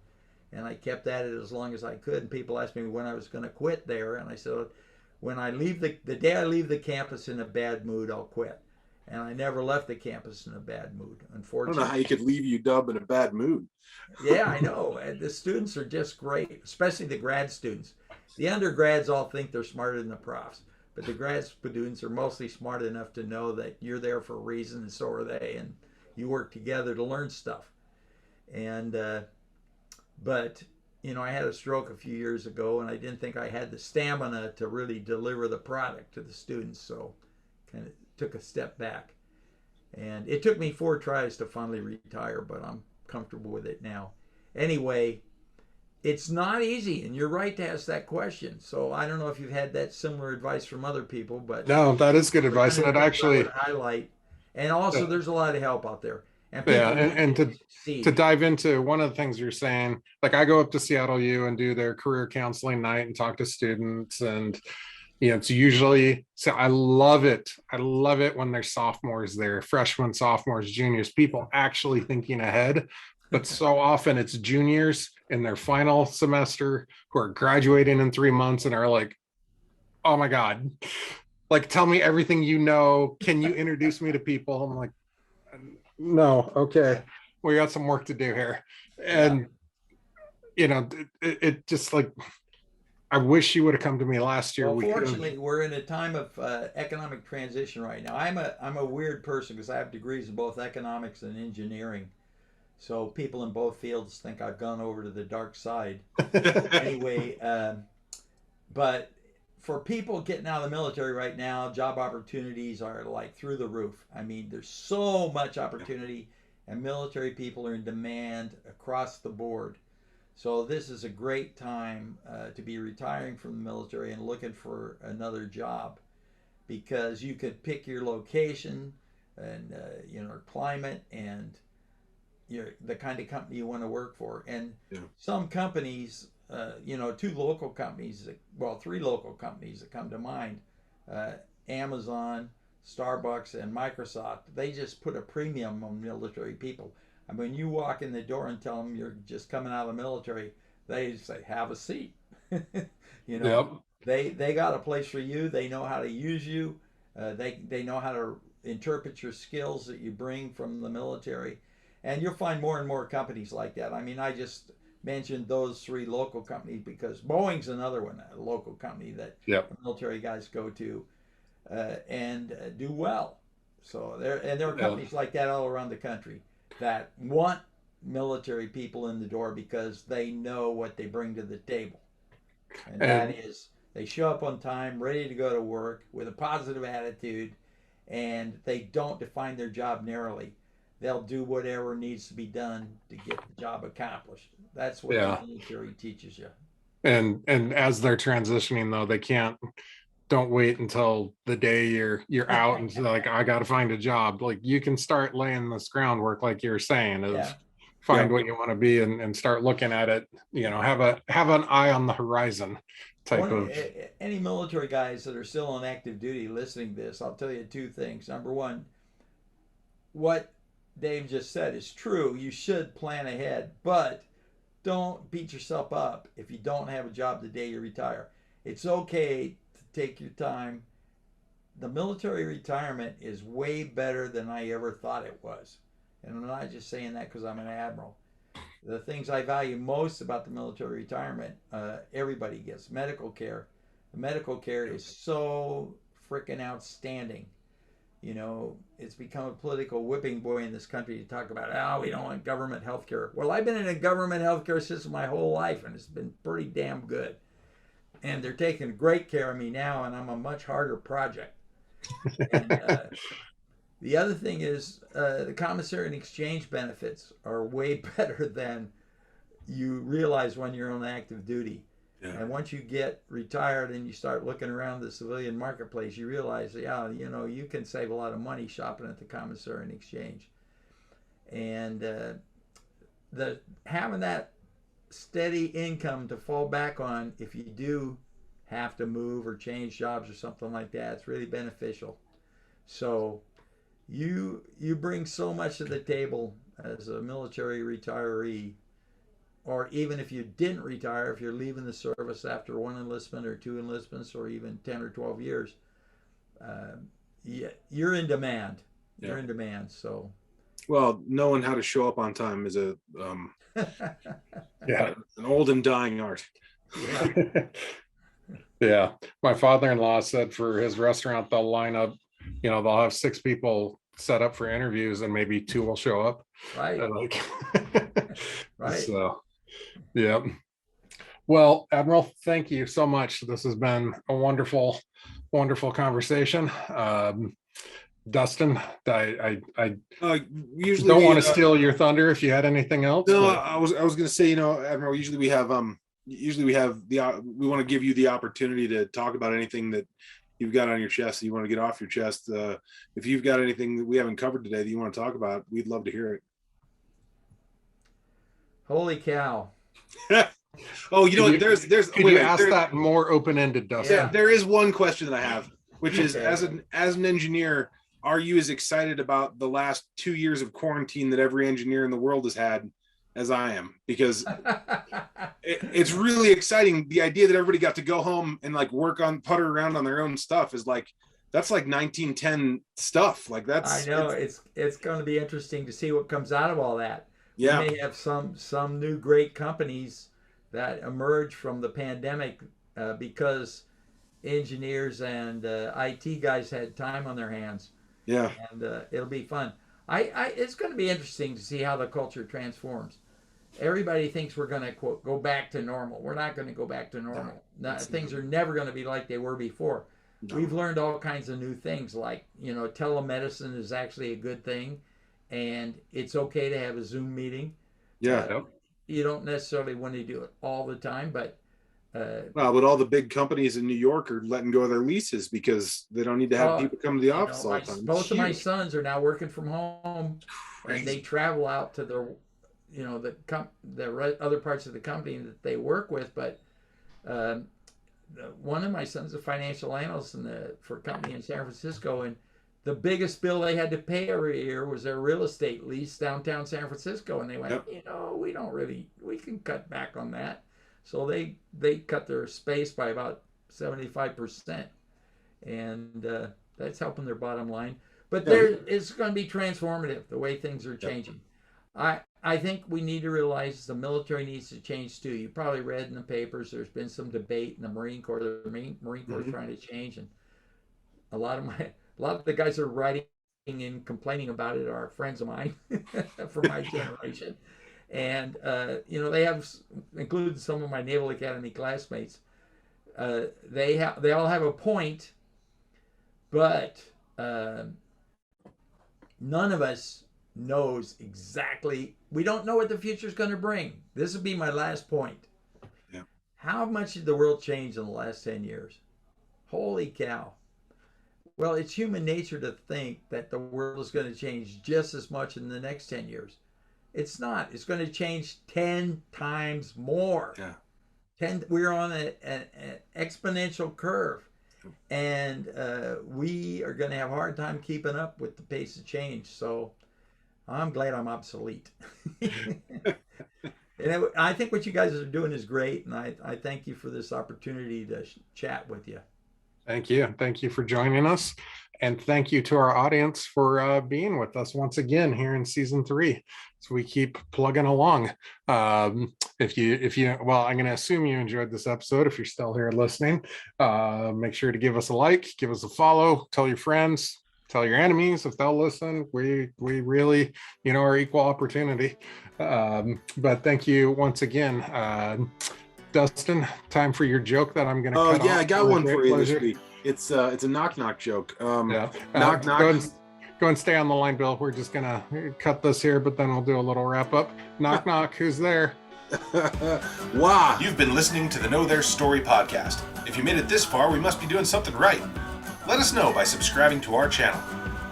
And I kept at it as long as I could. And people asked me when I was going to quit there, and I said, when I leave the day I leave the campus in a bad mood, I'll quit. And I never left the campus in a bad mood, I unfortunately. don't know how you could leave UW in a bad mood. Yeah, I know. And the students are just great, especially the grad students. The undergrads all think they're smarter than the profs, but the grad students are mostly smart enough to know that you're there for a reason, and so are they, and you work together to learn stuff. And but I had a stroke a few years ago, and I didn't think I had the stamina to really deliver the product to the students, so kind of took a step back. And it took me 4 tries to finally retire, but I'm comfortable with it now. Anyway, it's not easy, and you're right to ask that question. So I don't know if you've had that similar advice from other people, but No, that is good advice. And it actually, highlight. And also, there's a lot of help out there. And yeah, people and to succeed. dive into one of the things you're saying, like I go up to Seattle U and do their career counseling night and talk to students, and it's usually, so I love it. I love it when there's sophomores there, freshmen, sophomores, juniors, people actually thinking ahead. But so often it's juniors in their final semester who are graduating in 3 months and are like, oh my God, like, tell me everything you know. Can you introduce me to people? I'm like, no, okay, we got some work to do here. And it just like, I wish you would have come to me last year. Well, fortunately, we're in a time of economic transition right now. I'm a weird person because I have degrees in both economics and engineering. So people in both fields think I've gone over to the dark side. Anyway, but for people getting out of the military right now, job opportunities are like through the roof. I mean, there's so much opportunity, and military people are in demand across the board. So this is a great time to be retiring from the military and looking for another job, because you could pick your location and climate and the kind of company you want to work for. And some companies, 2 local companies, well, 3 local companies that come to mind, Amazon, Starbucks, and Microsoft, they just put a premium on military people. I mean, you walk in the door and tell them you're just coming out of the military, they say, have a seat. Yep. They got a place for you. They know how to use you. They know how to interpret your skills that you bring from the military. And you'll find more and more companies like that. I mean, I just mentioned those 3 local companies because Boeing's another one, a local company that military guys go to and do well. So there are companies like that all around the country that want military people in the door because they know what they bring to the table. And that is, they show up on time, ready to go to work with a positive attitude, and they don't define their job narrowly. They'll do whatever needs to be done to get the job accomplished. That's what the military teaches you. And as they're transitioning though, they don't wait until the day you're out and like, I got to find a job. Like, you can start laying this groundwork, like you're saying, of find what you want to be and start looking at it, have an eye on the horizon type of. Any military guys that are still on active duty listening to this, I'll tell you 2 things. Number one, what Dave just said is true. You should plan ahead, but don't beat yourself up if you don't have a job the day you retire. It's okay to take your time. The military retirement is way better than I ever thought it was. And I'm not just saying that because I'm an admiral. The things I value most about the military retirement, everybody gets medical care. The medical care is so freaking outstanding. It's become a political whipping boy in this country to talk about, we don't want government health care. Well, I've been in a government health care system my whole life, and it's been pretty damn good. And they're taking great care of me now, and I'm a much harder project. And the other thing is the commissary and exchange benefits are way better than you realize when you're on active duty. Yeah. And once you get retired and you start looking around the civilian marketplace, you realize, yeah, you know, you can save a lot of money shopping at the commissary and exchange. And the having that steady income to fall back on if you do have to move or change jobs or something like that, it's really beneficial. So you bring so much to the table as a military retiree, or even if you didn't retire, if you're leaving the service after one enlistment or two enlistments or even 10 or 12 years, you're in demand. Yeah. You're in demand. So, well, knowing how to show up on time is a Yeah. an old and dying art. yeah. Yeah. My father-in-law said for his restaurant, they'll line up, you know, they'll have 6 people set up for interviews and maybe 2 will show up. Right. Like, Right. So, yeah. Well, Admiral, thank you so much. This has been a wonderful, wonderful conversation. Dustin, I Usually don't we, want to steal your thunder if you had anything else. No, but- I was going to say, you know, Admiral, usually we have we want to give you the opportunity to talk about anything that you've got on your chest and you want to get off your chest. If you've got anything that we haven't covered today that you want to talk about, we'd love to hear it. Holy cow. Oh, you know what? There's Could you ask that more open-ended, Dustin? Yeah. There is one question that I have, which is, Okay. as an engineer, are you as excited about the last 2 years of quarantine that every engineer in the world has had as I am? Because it's really exciting. The idea that everybody got to go home and like putter around on their own stuff is like, that's like 1910 stuff. Like that's, I know it's going to be interesting to see what comes out of all that. yeah. We may have some new great companies that emerge from the pandemic because engineers and IT guys had time on their hands. Yeah. And it'll be fun. It's going to be interesting to see how the culture transforms. Everybody thinks we're going to quote go back to normal. We're not going to go back to normal. Things are never going to be like they were before. No. We've learned all kinds of new things, like, you know, telemedicine is actually a good thing, and it's okay to have a Zoom meeting. Yeah. You don't necessarily want to do it all the time, but well, but all the big companies in New York are letting go of their leases because they don't need to have people come to the office all the time. Both of my sons are now working from home, and they travel out to their, you know, the other parts of the company that they work with. But one of my sons is a financial analyst for a company in San Francisco, and the biggest bill they had to pay every year was their real estate lease downtown San Francisco, and they went, you know, we can cut back on that. So they cut their space by about 75%, and that's helping their bottom line. But it's going to be transformative the way things are changing. I think we need to realize the military needs to change too. You probably read in the papers there's been some debate in the Marine Corps. The Marine Corps is trying to change, and a lot of the guys that are writing and complaining about it are friends of mine from my generation. And you know, they have included some of my Naval Academy classmates. They all have a point, but none of us knows exactly. We don't know what the future is going to bring. This will be my last point. Yeah. How much did the world change in the last 10 years? Holy cow. Well, it's human nature to think that the world is going to change just as much in the next 10 years. It's not. It's going to change 10 times more. Yeah. We're on an exponential curve, and we are going to have a hard time keeping up with the pace of change. So I'm glad I'm obsolete. And I think what you guys are doing is great, and I thank you for this opportunity to chat with you. Thank you. Thank you for joining us. And thank you to our audience for being with us once again here in season 3. So we keep plugging along. If you, well, I'm going to assume you enjoyed this episode. If you're still here listening, make sure to give us a like, give us a follow, tell your friends, tell your enemies if they'll listen. We really, you know, are equal opportunity. But thank you once again. Dustin, time for your joke that I'm going to cut off. I got one for you this week. It's a knock joke. Knock. Go and stay on the line, Bill. We're just gonna cut this here, but then we'll do a little wrap up. Knock knock. Who's there? Wow. You've been listening to the Know Their Story podcast. If you made it this far, we must be doing something right. Let us know by subscribing to our channel.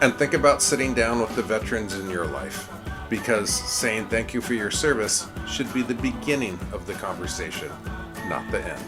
And think about sitting down with the veterans in your life, because saying thank you for your service should be the beginning of the conversation, not the end.